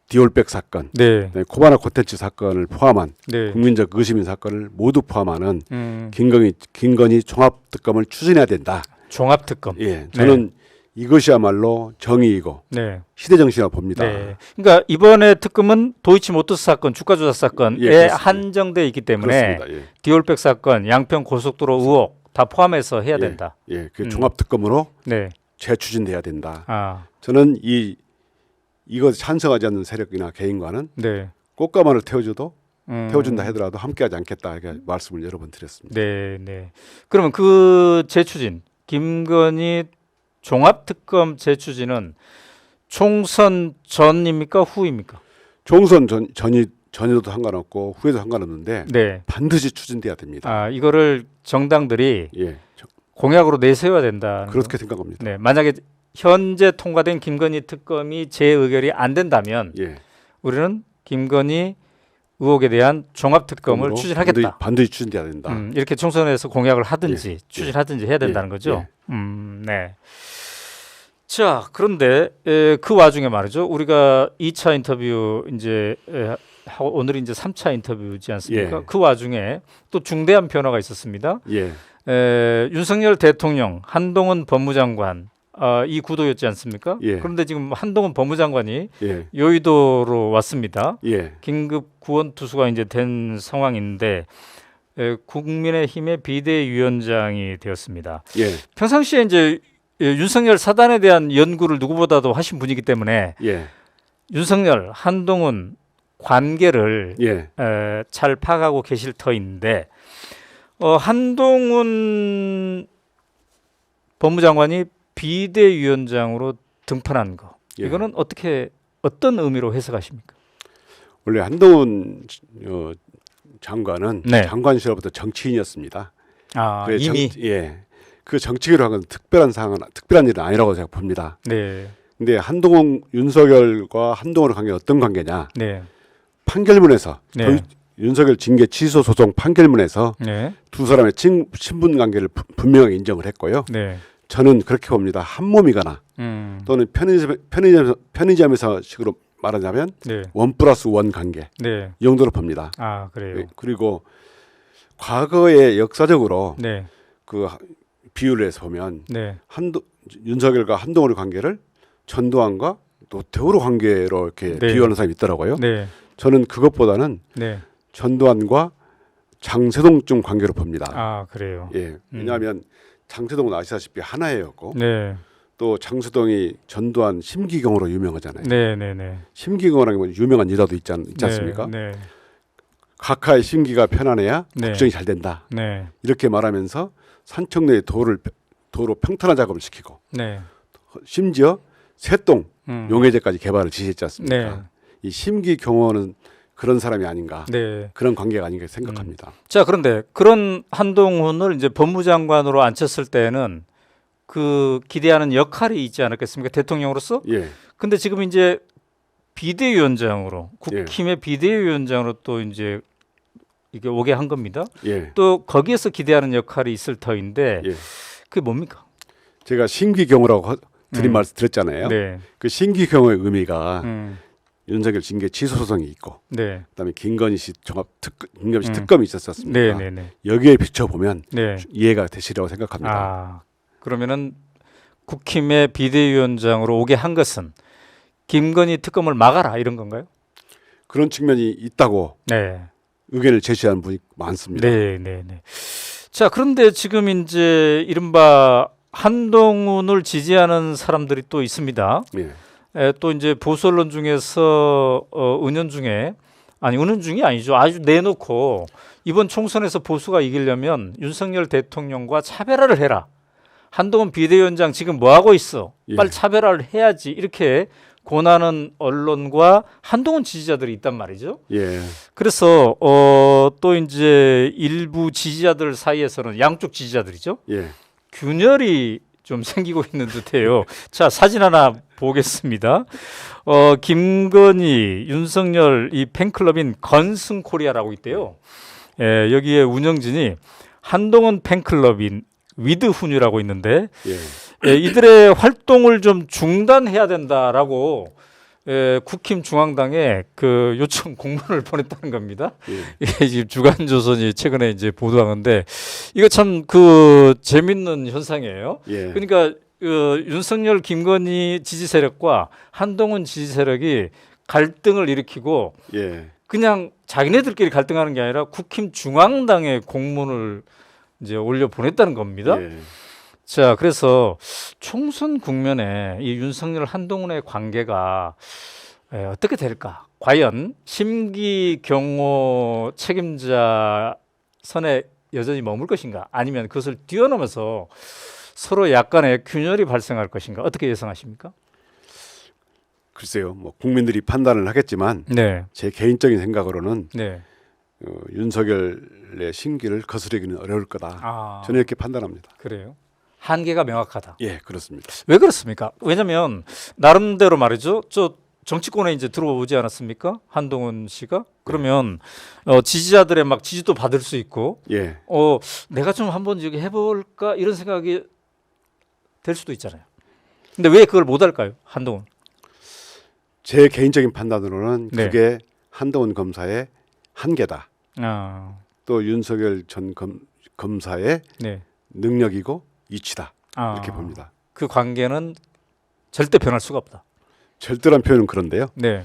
디올백 사건, 네, 코바나 콘텐츠 사건을 포함한 네. 국민적 의심인 사건을 모두 포함하는 음. 김건희 종합특검을 추진해야 된다. 종합특검. 예, 저는 이것이야말로 정의이고 네. 시대 정신이라고 봅니다. 네. 그러니까 이번에 특검은 도이치모터스 사건, 주가 조작 사건에 예, 그렇습니다. 한정돼 있기 때문에 그렇습니다. 예. 디올백 사건, 양평 고속도로 의혹 다 포함해서 해야 된다. 예, 그 종합특검으로 네. 재추진돼야 된다. 아, 저는 이거 찬성하지 않는 세력이나 개인과는 네. 꽃가마를 태워준다 하더라도 함께하지 않겠다 이렇게 말씀을 여러 번 드렸습니다. 네, 네. 그러면 그 재추진 김건희 종합특검 재추진은 총선 전입니까 후입니까? 총선 전에도 상관없고 후에도 상관없는데 네. 반드시 추진돼야 됩니다. 아, 이거를 정당들이 예, 공약으로 내세워야 된다. 그렇게 생각합니다. 네, 만약에 현재 통과된 김건희 특검이 재의결이 안 된다면 예, 우리는 김건희 의혹에 대한 종합특검을 그러므로 추진하겠다. 반드시 추진돼야 된다. 이렇게 총선에서 공약을 하든지 예, 추진하든지 해야 된다는 예, 거죠. 네. 자, 그런데 그 와중에 말이죠. 우리가 2차 인터뷰 이제 하고 오늘이 이제 3차 인터뷰지 않습니까? 예. 그 와중에 또 중대한 변화가 있었습니다. 예, 윤석열 대통령, 한동훈 법무장관 이 구도였지 않습니까? 예. 그런데 지금 한동훈 법무장관이 예, 여의도로 왔습니다. 예, 긴급 구원 투수가 이제 된 상황인데 국민의힘의 비대위원장이 되었습니다. 예, 평상시에 이제 윤석열 사단에 대한 연구를 누구보다도 하신 분이기 때문에 예, 윤석열, 한동훈 관계를 예, 잘 파악하고 계실 터인데 한동훈 법무장관이 비대위원장으로 등판한 거 예. 이거는 어떤 의미로 해석하십니까? 원래 한동훈 장관은 네. 장관시절부터 정치인이었습니다. 아, 그래, 이미 그 정치계로 한 건 특별한 일은 아니라고 제가 봅니다. 네, 근데 윤석열과 한동훈의 관계가 어떤 관계냐? 네, 판결문에서 네. 윤석열 징계 취소 소송 판결문에서 네, 두 사람의 친분 관계를 분명하게 인정을 했고요. 네, 저는 그렇게 봅니다. 한 몸이거나 또는 편의점에서 식으로 말하자면 네, 1+1 관계 네. 이 정도로 봅니다. 아, 그래요. 그리고 과거에 역사적으로 네, 그 비유를 해서 보면 네, 윤석열과 한동훈의 관계를 전두환과 노태우의 관계로 이렇게 네. 비유하는 사람이 있더라고요. 네, 저는 그것보다는 네. 전두환과 장세동쯤 관계로 봅니다. 아, 그래요. 예, 왜냐하면 장세동은 아시다시피 하나회였고 네, 또 장세동이 전두환 심기경으로 유명하잖아요. 네, 네, 네. 심기경이라는 건 유명한 일화도 있지 않습니까? 네, 각하의 심기가 편안해야 네. 국정이 잘 된다. 네, 이렇게 말하면서 산청내의 도로 평탄화 작업을 시키고 네. 심지어 새동 음. 용해제까지 개발을 지시했지 않습니까? 네. 이 심기경호는 그런 사람이 아닌가, 네. 그런 관계가 아닌가 생각합니다. 자, 그런데 그런 한동훈을 이제 법무장관으로 앉혔을 때는 그 기대하는 역할이 있지 않았겠습니까? 대통령으로서. 예, 근데 지금 이제 비대위원장으로 예. 국힘의 비대위원장으로 또 이제 이게 오게 한 겁니다. 예, 또 거기에서 기대하는 역할이 있을 터인데 예. 그게 뭡니까? 제가 심기경호라고 드린 말씀 드렸잖아요. 네. 그 심기경호의 의미가 음. 윤석열 징계 취소 소송이 있고, 네. 그다음에 김건희 씨 김건희 씨 특검이 있었습니까? 네, 네, 네. 여기에 비춰 보면 네. 이해가 되시리라고 생각합니다. 아, 그러면은 국힘의 비대위원장으로 오게 한 것은 김건희 특검을 막아라 이런 건가요? 그런 측면이 있다고 네. 의견을 제시하는 분이 많습니다. 네, 네, 네. 자, 그런데 지금 이제 이른바 한동훈을 지지하는 사람들이 또 있습니다. 예, 또 이제 보수 언론 중에서 은연중이 아니죠. 아주 내놓고 이번 총선에서 보수가 이기려면 윤석열 대통령과 차별화를 해라. 한동훈 비대위원장 지금 뭐 하고 있어? 예. 빨리 차별화를 해야지. 이렇게 권하는 언론과 한동훈 지지자들이 있단 말이죠. 예, 그래서 또 이제 일부 지지자들 사이에서는 양쪽 지지자들이죠. 예. 균열이 좀 생기고 있는 듯해요. 자, 사진 하나 보겠습니다. 김건희, 윤석열 이 팬클럽인 건승코리아라고 있대요. 예, 여기에 운영진이 한동훈 팬클럽인 위드훈이라고 있는데 예. 이들의 활동을 좀 중단해야 된다라고 국힘 중앙당에 그 요청 공문을 보냈다는 겁니다. 예. 이게 지금 주간조선이 최근에 이제 보도하는데 이거 참 그 재밌는 현상이에요. 예. 그러니까 윤석열, 김건희 지지 세력과 한동훈 지지 세력이 갈등을 일으키고 예. 그냥 자기네들끼리 갈등하는 게 아니라 국힘 중앙당에 공문을 이제 올려 보냈다는 겁니다. 예. 자, 그래서 총선 국면에 이 윤석열 한동훈의 관계가 어떻게 될까? 과연 심기경호 책임자 선에 여전히 머물 것인가? 아니면 그것을 뛰어넘어서 서로 약간의 균열이 발생할 것인가? 어떻게 예상하십니까? 글쎄요, 뭐 국민들이 판단을 하겠지만 네, 제 개인적인 생각으로는 네. 윤석열의 심기를 거스르기는 어려울 거다. 아, 저는 이렇게 판단합니다. 그래요. 한계가 명확하다. 예, 그렇습니다. 왜 그렇습니까? 왜냐하면 나름대로 말이죠. 저 정치권에 이제 들어오지 않았습니까? 한동훈 씨가. 그러면 지지자들의 막 지지도 받을 수 있고, 예, 내가 좀 한번 여기 해볼까 이런 생각이 될 수도 있잖아요. 근데 왜 그걸 못 할까요, 한동훈? 제 개인적인 판단으로는 네. 그게 한동훈 검사의 한계다. 아, 또 윤석열 전 검사의 네. 능력이고 이치다. 아, 이렇게 봅니다. 그 관계는 절대 변할 수가 없다. 절대란 표현은 그런데요. 네.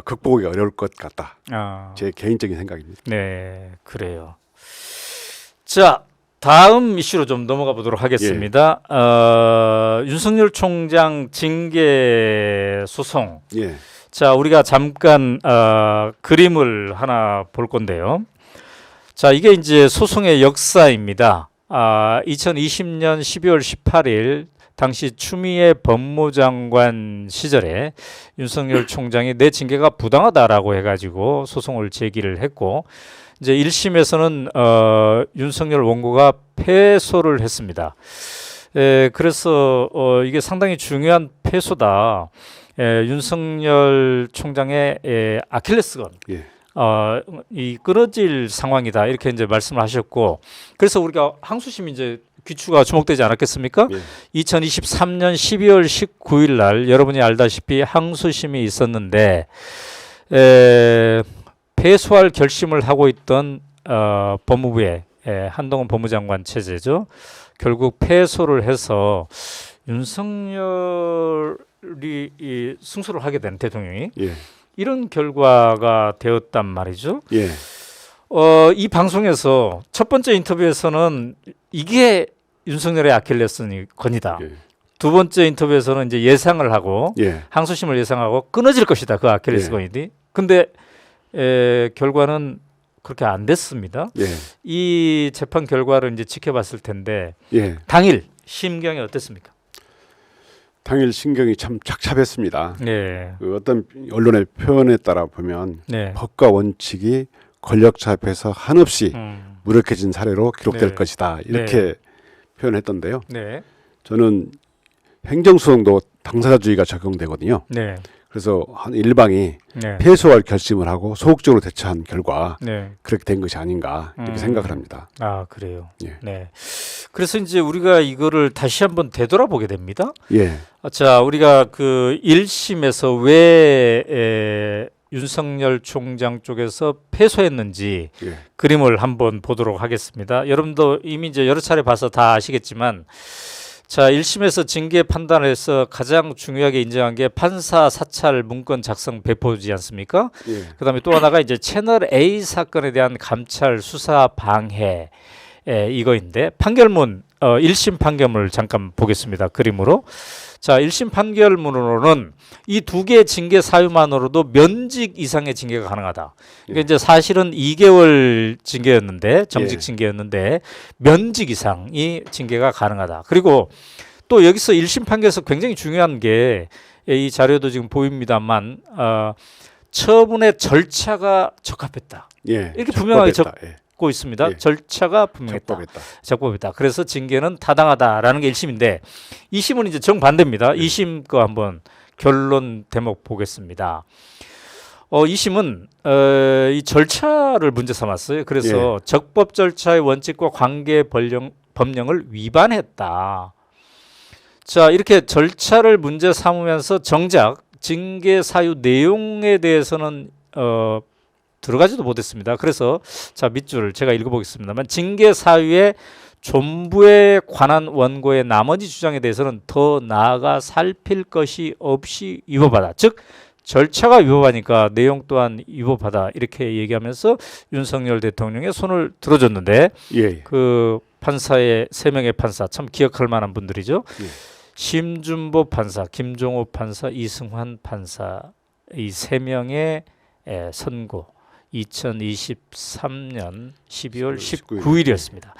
극복하기 어려울 것 같다. 아, 제 개인적인 생각입니다. 네, 그래요. 자, 다음 이슈로 좀 넘어가 보도록 하겠습니다. 윤석열 총장 징계 소송. 예, 자, 우리가 잠깐 그림을 하나 볼 건데요. 자, 이게 이제 소송의 역사입니다. 2020년 12월 18일 당시 추미애 법무장관 시절에 윤석열 총장이 내 징계가 부당하다라고 해가지고 소송을 제기를 했고, 이제 1심에서는 윤석열 원고가 패소를 했습니다. 그래서 이게 상당히 중요한 패소다. 윤석열 총장의 아킬레스건. 예, 이 끊어질 상황이다 이렇게 이제 말씀을 하셨고, 그래서 우리가 항소심 이제 귀추가 주목되지 않았겠습니까? 예. 2023년 12월 19일 날 여러분이 알다시피 항소심이 있었는데 패소할 결심을 하고 있던 법무부의 한동훈 법무장관 체제죠. 결국 패소를 해서 윤석열이 승소를 하게 된 대통령이 예, 이런 결과가 되었단 말이죠. 예, 이 방송에서 첫 번째 인터뷰에서는 이게 윤석열의 아킬레스건이다. 예, 두 번째 인터뷰에서는 이제 예상을 하고 예, 항소심을 예상하고 끊어질 것이다. 그 아킬레스건이. 근데 결과는 그렇게 안 됐습니다. 예, 이 재판 결과를 이제 지켜봤을 텐데 예. 당일 심경이 어땠습니까? 당일 신경이 참 착잡했습니다. 네, 그 어떤 언론의 표현에 따라 보면 네, 법과 원칙이 권력자 앞에서 한없이 무력해진 사례로 기록될 네. 것이다. 이렇게 표현했던데요. 네, 저는 행정소송도 당사자주의가 적용되거든요. 네, 그래서 한 일방이 네, 패소할 결심을 하고 소극적으로 대처한 결과 네. 그렇게 된 것이 아닌가 이렇게 생각을 합니다. 아, 그래요. 예. 네. 그래서 이제 우리가 이거를 다시 한번 되돌아보게 됩니다. 예, 자, 우리가 그 1심에서 왜 윤석열 총장 쪽에서 패소했는지 예, 그림을 한번 보도록 하겠습니다. 여러분도 이미 이제 여러 차례 봐서 다 아시겠지만, 자, 1심에서 징계 판단에서 가장 중요하게 인정한 게 판사 사찰 문건 작성 배포지 않습니까? 예, 그다음에 또 하나가 이제 채널 A 사건에 대한 감찰 수사 방해 이거인데, 판결문 1심 판결문을 잠깐 보겠습니다. 그림으로. 자, 1심 판결문으로는 이 두 개의 징계 사유만으로도 면직 이상의 징계가 가능하다. 그러니까 이제 사실은 2개월 징계였는데, 정직 예. 징계였는데 면직 이상이 징계가 가능하다. 그리고 또 여기서 1심 판결에서 굉장히 중요한 게, 이 자료도 지금 보입니다만 처분의 절차가 적합했다. 예. 이렇게 분명하게 적법했다. 예. 고 있습니다. 예. 절차가 분명했다. 적법했다. 적법했다. 그래서 징계는 타당하다라는 게 1심인데 2심은 이제 정반대입니다. 2심 거 한번 결론 대목 보겠습니다. 2심은 이 절차를 문제 삼았어요. 그래서 적법 절차의 원칙과 관계 법령을 위반했다. 자, 이렇게 절차를 문제 삼으면서 정작 징계 사유 내용에 대해서는 들어가지도 못했습니다. 그래서 자, 밑줄을 제가 읽어보겠습니다만, 징계 사유의 존부에 관한 원고의 나머지 주장에 대해서는 더 나아가 살필 것이 없이 위법하다. 즉 절차가 위법하니까 내용 또한 위법하다 이렇게 얘기하면서 윤석열 대통령의 손을 들어줬는데 예. 그 판사의 3명의 판사 참 기억할 만한 분들이죠. 예. 심준보 판사, 김종호 판사, 이승환 판사 이 3명의 선고 2023년 12월 19일이었습니다.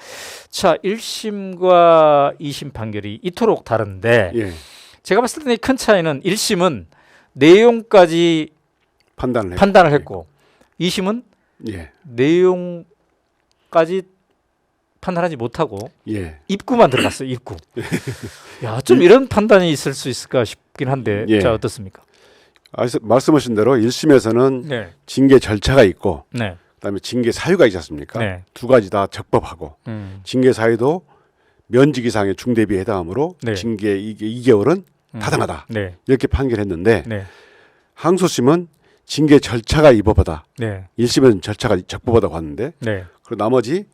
자, 1심과 2심 판결이 이토록 다른데 예. 제가 봤을 때 큰 차이는 1심은 내용까지 판단을 했고 2심은 예. 내용까지 판단하지 못하고 예. 입구만 들어갔어요. 입구. 야, 좀 이런 판단이 있을 수 있을까 싶긴 한데 예. 자, 어떻습니까? 말씀하신 대로 1심에서는 네. 징계 절차가 있고 네. 그다음에 징계 사유가 있지 않습니까? 네. 두 가지 다 적법하고 징계 사유도 면직 이상의 중대비에 해당하므로 네. 징계 2개월은 타당하다. 네. 이렇게 판결했는데 네. 항소심은 징계 절차가 위법하다. 네. 1심은 절차가 적법하다고 하는데 네. 그리고 나머지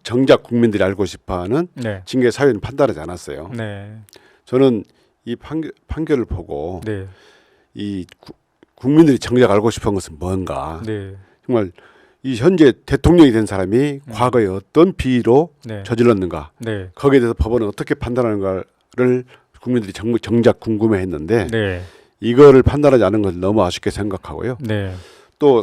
정작 국민들이 알고 싶어하는 네. 징계 사유는 판단하지 않았어요. 네. 저는 이 판결을 보고 네. 이 국민들이 정작 알고 싶은 것은 뭔가 네. 정말 이 현재 대통령이 된 사람이 과거에 어떤 비위로 네. 저질렀는가 네. 거기에 대해서 법원은 어떻게 판단하는가를 국민들이 정작 궁금해했는데 네. 이거를 판단하지 않은 것을 너무 아쉽게 생각하고요. 네. 또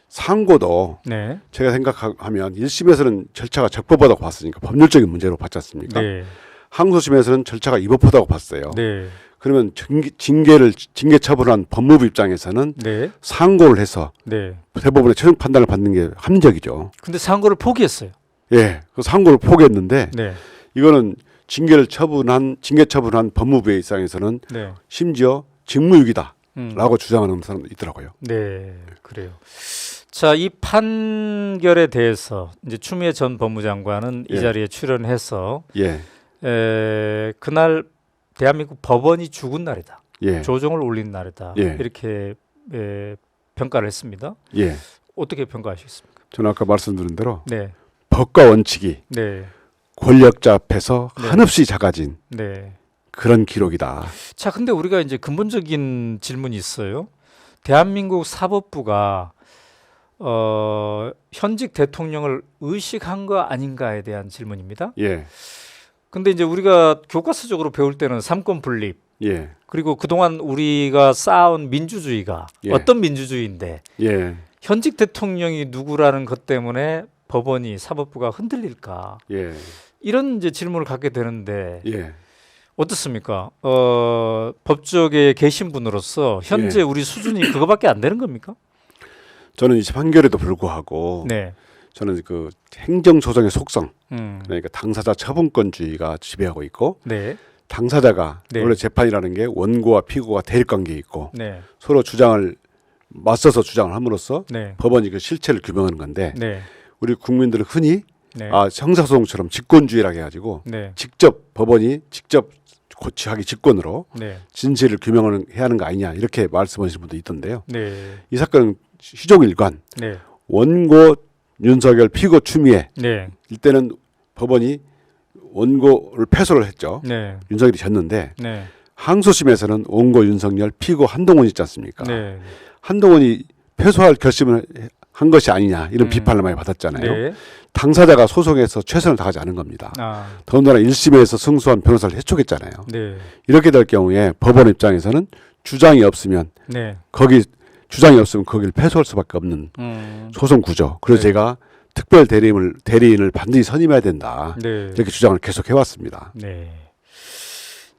상고도 네. 제가 생각하면 1심에서는 절차가 적법하다고 봤으니까 법률적인 문제로 봤지 않습니까? 네. 항소심에서는 절차가 위법하다고 봤어요. 네. 그러면 징계 처분한 법무부 입장에서는 네. 상고를 해서 네. 대법원의 최종 판단을 받는 게 합리적이죠. 근데 상고를 포기했어요. 예, 그 상고를 포기했는데 네. 이거는 징계 처분한 법무부의 입장에서는 네. 심지어 직무유기다라고 주장하는 사람도 있더라고요. 네. 그래요. 자, 이 판결에 대해서 이제 추미애 전 법무장관은 이 예. 자리에 출연해서 예, 그날 대한민국 법원이 죽은 날이다. 예, 조정을 올린 날이다. 예. 이렇게 평가를 했습니다. 예. 어떻게 평가하시겠습니까? 저는 아까 말씀드린 대로 네. 법과 원칙이 네. 권력자 앞에서 네. 한없이 작아진 네. 그런 기록이다. 자, 근데 우리가 이제 근본적인 질문이 있어요. 대한민국 사법부가 현직 대통령을 의식한 거 아닌가에 대한 질문입니다. 예, 근데 이제 우리가 교과서적으로 배울 때는 삼권 분립 예, 그리고 그동안 우리가 쌓아온 민주주의가 예. 어떤 민주주의인데 예, 현직 대통령이 누구라는 것 때문에 법원이 사법부가 흔들릴까 예, 이런 이제 질문을 갖게 되는데 예. 어떻습니까? 법조계에 계신 분으로서 현재 예. 우리 수준이 그거밖에 안 되는 겁니까? 저는 이 판결에도 불구하고 네. 저는 그 행정소송의 속성, 음. 그러니까 당사자 처분권주의가 지배하고 있고 네. 당사자가 네. 원래 재판이라는 게 원고와 피고가 대립관계에 있고 네. 서로 맞서서 주장을 함으로써 네. 법원이 그 실체를 규명하는 건데 네. 우리 국민들은 흔히 네. 형사소송처럼 직권주의라고 해가지고 네. 법원이 직접 자기 직권으로 네. 진실을 규명을 해야 하는 거 아니냐 이렇게 말씀하시는 분도 있던데요. 네. 이 사건은 시종일관 네. 원고 윤석열, 피고 추미애 네. 이때는 법원이 원고를 패소를 했죠. 네. 윤석열이 졌는데 네. 항소심에서는 원고 윤석열, 피고 한동훈 있지 않습니까? 네. 한동훈이 패소할 결심을 한 것이 아니냐 이런 비판을 많이 받았잖아요. 네. 당사자가 소송에서 최선을 다하지 않은 겁니다. 아. 더군다나 1심에서 승소한 변호사를 해촉했잖아요. 네. 이렇게 될 경우에 법원 입장에서는 주장이 없으면 네. 거기를 패소할 수밖에 없는 소송 구조. 그래서 네. 제가 특별 대리인을 반드시 선임해야 된다. 네. 이렇게 주장을 계속 해왔습니다. 네.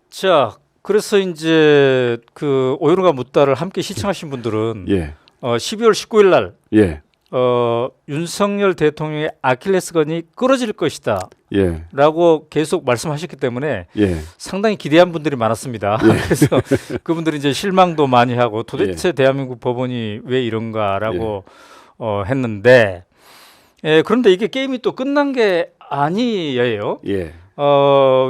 자, 그래서 이제 그 오연우가 묻다를 함께 시청하신 분들은 예, 12월 19일 날 예, 윤석열 대통령의 아킬레스건이 끊어질 것이다. 예, 라고 계속 말씀하셨기 때문에 예, 상당히 기대한 분들이 많았습니다. 그래서 그분들이 이제 실망도 많이 하고 도대체 대한민국 법원이 왜 이런가라고 했는데 그런데 이게 게임이 또 끝난 게 아니에요. 예,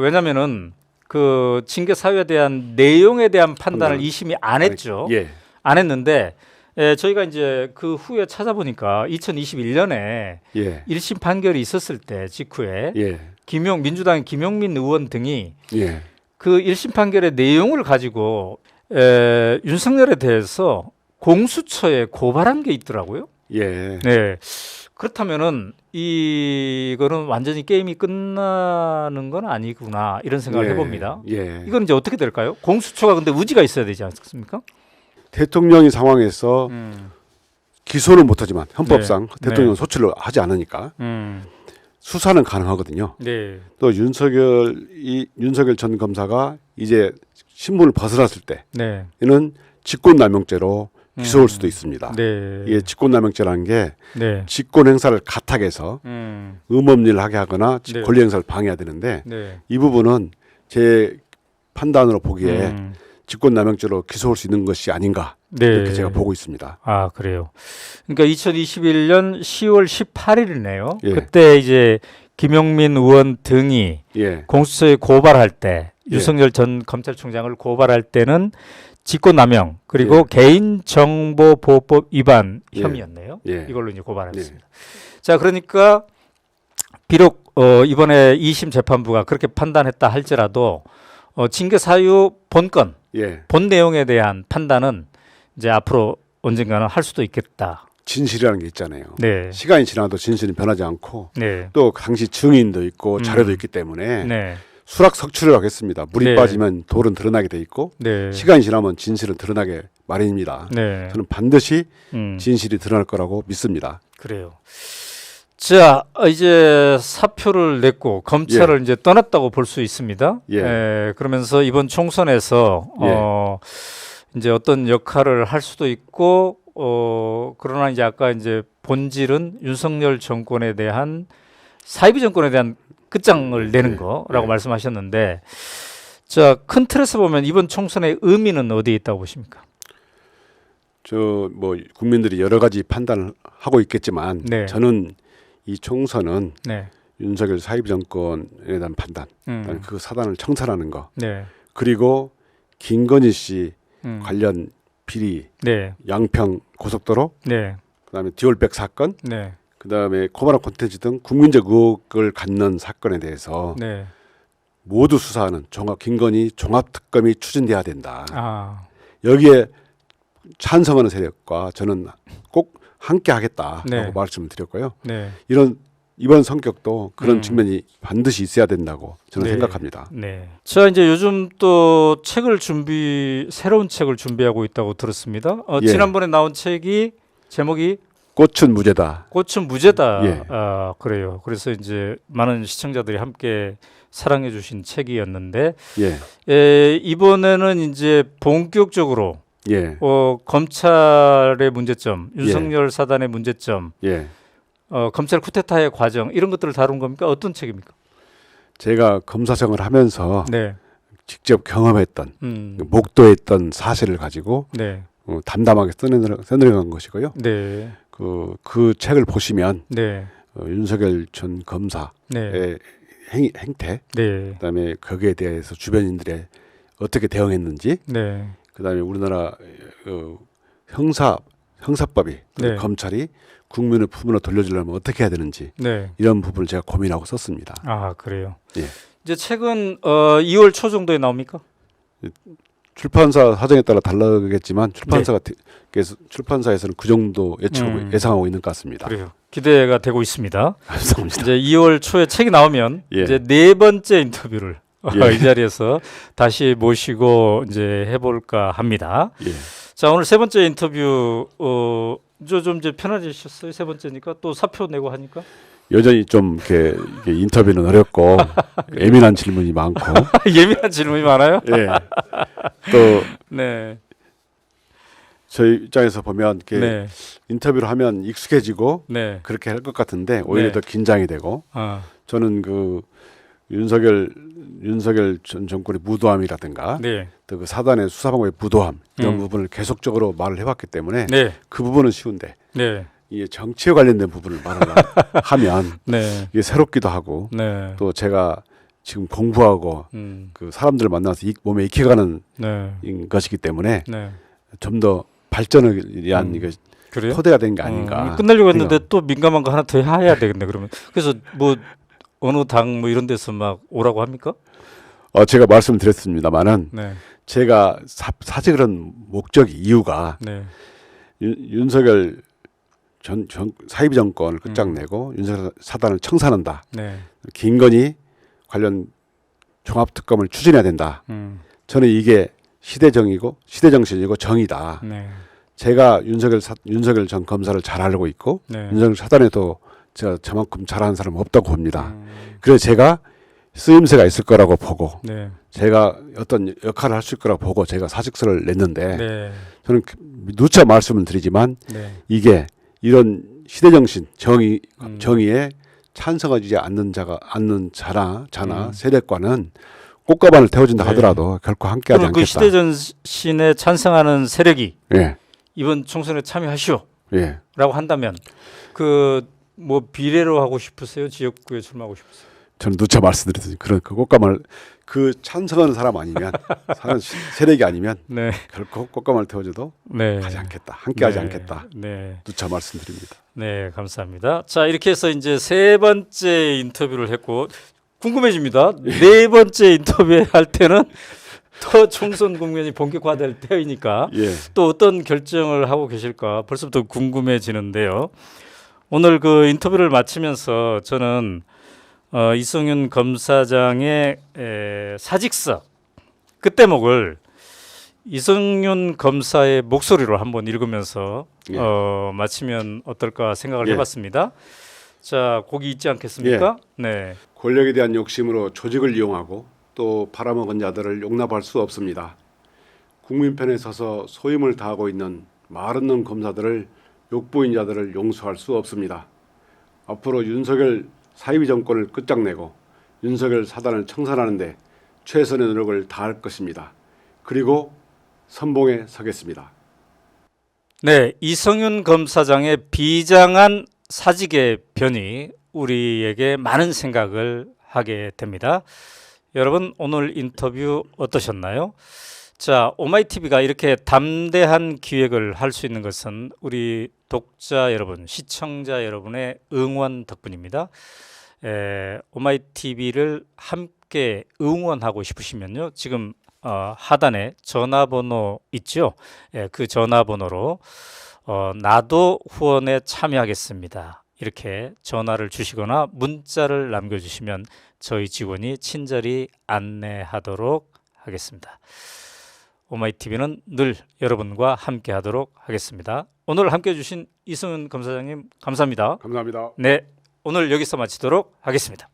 왜냐면은 그 징계 사유에 대한 내용에 대한 판단을 2심이 안 했죠. 예, 안 했는데 저희가 이제 그 후에 찾아보니까 2021년에 예, 1심 판결이 있었을 때 직후에 예, 민주당 김용민 의원 등이 예, 그 1심 판결의 내용을 가지고 윤석열에 대해서 공수처에 고발한 게 있더라고요. 예. 네. 그렇다면은 이거는 완전히 게임이 끝나는 건 아니구나 이런 생각을 예. 해봅니다. 예. 이건 이제 어떻게 될까요? 공수처가 근데 의지가 있어야 되지 않습니까? 대통령이 상황에서 기소는 못하지만 헌법상 네. 대통령 네. 소추를 하지 않으니까 수사는 가능하거든요. 네. 또 윤석열 전 검사가 이제 신분을 벗어났을 네. 때는 직권남용죄로 기소할 수도 있습니다. 네. 이게 직권남용죄라는 게 네. 직권 행사를 가탁해서 의문일을 하게 하거나 네. 권리 행사를 방해해야 되는데 네. 이 부분은 제 판단으로 보기에 직권남용죄로 기소할 수 있는 것이 아닌가 네. 이렇게 제가 보고 있습니다. 아, 그래요. 그러니까 2021년 10월 18일이네요. 예. 그때 이제 김용민 의원 등이 예, 공수처에 고발할 때 예. 윤석열 전 검찰총장을 고발할 때는 직권남용 그리고 예. 개인정보보호법 위반 예. 혐의였네요. 예. 이걸로 이제 고발했습니다. 자, 그러니까 비록 이번에 2심 재판부가 그렇게 판단했다 할지라도 징계 사유 본건 예. 본 내용에 대한 판단은 이제 앞으로 언젠가는 할 수도 있겠다. 진실이라는 게 있잖아요. 네. 시간이 지나도 진실은 변하지 않고 네. 또 당시 증인도 있고 자료도 있기 때문에 네. 수락석출을 하겠습니다. 물이 네. 빠지면 돌은 드러나게 돼 있고 네. 시간이 지나면 진실은 드러나게 마련입니다. 네. 저는 반드시 음. 진실이 드러날 거라고 믿습니다. 그래요. 자, 이제 사표를 냈고 검찰을 이제 떠났다고 볼 수 있습니다. 예. 그러면서 이번 총선에서 이제 어떤 역할을 할 수도 있고 그러나 이제 아까 이제 본질은 윤석열 정권에 대한 사이비 정권에 대한 끝장을 내는 거라고 말씀하셨는데 자, 큰 틀에서 보면 이번 총선의 의미는 어디에 있다고 보십니까? 저 뭐 국민들이 여러 가지 판단을 하고 있겠지만 네. 저는 이 총선은 네. 윤석열 사이비 정권에 대한 판단, 그 사단을 청산하는 거, 네. 그리고 김건희 씨 관련 비리, 네. 양평 고속도로, 네. 그다음에 디올백 사건, 네. 그다음에 코바나 콘텐츠 등 국민적 의혹을 갖는 사건에 대해서 네. 모두 수사하는 김건희 종합특검이 추진돼야 된다. 아. 여기에 찬성하는 세력과 저는 꼭 함께 하겠다라고 네. 말씀을 드렸고요. 네. 이번 성격도 그런 측면이 반드시 있어야 된다고 저는 네. 생각합니다. 네. 자, 이제 요즘 또 새로운 책을 준비하고 있다고 들었습니다. 예. 지난번에 나온 책이 제목이 꽃은 무죄다. 꽃은 무죄다. 예. 아, 그래요. 그래서 이제 많은 시청자들이 함께 사랑해 주신 책이었는데 이번에는 이제 본격적으로 예. 검찰의 문제점, 윤석열 사단의 문제점, 예. 검찰 쿠데타의 과정 이런 것들을 다룬 겁니까? 어떤 책입니까? 제가 검사생활을 하면서 네. 직접 경험했던 목도했던 사실을 가지고 네. 담담하게 써내려간 것이고요. 네. 그 책을 보시면 네. 윤석열 전 검사의 네. 행태, 네. 그다음에 거기에 대해서 주변인들의 어떻게 대응했는지, 네. 그다음에 우리나라 형사법이 네. 검찰이 국민의 품으로 돌려주려면 어떻게 해야 되는지 네. 이런 부분을 제가 고민하고 썼습니다. 아, 그래요. 예. 이제 책은 2월 초 정도에 나옵니까? 출판사 사정에 따라 다르겠지만 출판사에서는 그 정도 예상하고 있는 것 같습니다. 그래요. 기대가 되고 있습니다. 감사합니다. 이제 2월 초에 책이 나오면 예. 이제 네 번째 인터뷰를 예. 이 자리에서 다시 모시고 이제 해볼까 합니다. 예. 자, 오늘 세 번째 인터뷰 좀 이제 편해지셨어요? 세 번째니까 또 사표 내고 하니까 여전히 좀 이렇게 인터뷰는 어렵고 예민한 질문이 많고 예민한 질문이 많아요. 예. 또 네. 저희 입장에서 보면 이렇게 네. 인터뷰를 하면 익숙해지고 네. 그렇게 할 것 같은데 오히려 네. 더 긴장이 되고 저는 그 윤석열 전 정권의 무도함이라든가 네. 또 그 사단의 수사 방법의 무도함 이런 음. 부분을 계속적으로 말을 해왔기 때문에 네. 그 부분은 쉬운데 네. 이게 정치에 관련된 부분을 말을 하면 네. 이게 새롭기도 하고 네. 또 제가 지금 공부하고 그 사람들을 만나서 몸에 익혀가는 네. 것이기 때문에 네. 좀 더 발전을 위한 이거 그래요? 토대가 된 게 아닌가. 끝내려고 했는데 또 민감한 거 하나 더 해야 되겠네 그러면. 그래서 뭐 어느 당 뭐 이런 데서 막 오라고 합니까? 제가 말씀드렸습니다만은 네. 제가 사실 그런 목적이 이유가 네. 윤석열 사이비 정권을 끝장내고 윤석열 사단을 청산한다. 네. 김건희 관련 종합특검을 추진해야 된다. 저는 이게 시대정신이고 정의다. 네. 제가 윤석열 전 검사를 잘 알고 있고 네. 윤석열 사단에도 제가 저만큼 잘하는 사람은 없다고 봅니다. 그래서 제가 쓰임새가 있을 거라고 보고 네. 제가 어떤 역할을 할 수 있을 거라고 보고 제가 사직서를 냈는데 네. 저는 누차 말씀을 드리지만 네. 이게 이런 시대정신 정의에 찬성하지 않는 자나 세력과는 꽃가방을 태워준다 네. 하더라도 결코 함께하지 그럼 않겠다. 그 시대전신에 찬성하는 세력이 예, 이번 총선에 참여하시오라고 예. 한다면 그 뭐 비례로 하고 싶으세요? 지역구에 출마하고 싶으세요? 저는 누차 말씀드렸듯이 그런 그 꽃가방을 그 찬성하는 사람 아니면 사는 세력이 아니면 네. 결코 꽃가방을 태워줘도 네. 하지 않겠다. 함께하지 네. 않겠다. 네. 누차 말씀드립니다. 네, 감사합니다. 자, 이렇게 해서 이제 세 번째 인터뷰를 했고 궁금해집니다. 네 번째 인터뷰 할 때는 또 총선 국면이 본격화될 때이니까 예. 또 어떤 결정을 하고 계실까 벌써부터 궁금해지는데요. 오늘 그 인터뷰를 마치면서 저는 이성윤 검사장의 사직서 끝대목을 이성윤 검사의 목소리로 한번 읽으면서 예. 마치면 어떨까 생각을 예. 해봤습니다. 자, 곡이 있지 않겠습니까? 네. 권력에 대한 욕심으로 조직을 이용하고 또 팔아먹은 자들을 용납할 수 없습니다. 국민 편에 서서 소임을 다하고 있는 말 없는 검사들을 욕보인 자들을 용서할 수 없습니다. 앞으로 윤석열 사이비 정권을 끝장내고 윤석열 사단을 청산하는 데 최선의 노력을 다할 것입니다. 그리고 선봉에 서겠습니다. 네, 이성윤 검사장의 비장한 사직의 변이 우리에게 많은 생각을 하게 됩니다. 여러분 오늘 인터뷰 어떠셨나요? 자, 오마이TV가 이렇게 담대한 기획을 할 수 있는 것은 우리 독자 여러분, 시청자 여러분의 응원 덕분입니다. 오마이TV를 함께 응원하고 싶으시면요. 지금 하단에 전화번호 있죠? 그 전화번호로 나도 후원에 참여하겠습니다. 이렇게 전화를 주시거나 문자를 남겨주시면 저희 직원이 친절히 안내하도록 하겠습니다. 오마이TV는 늘 여러분과 함께하도록 하겠습니다. 오늘 함께해 주신 이성윤 검사장님 감사합니다. 감사합니다. 네, 오늘 여기서 마치도록 하겠습니다.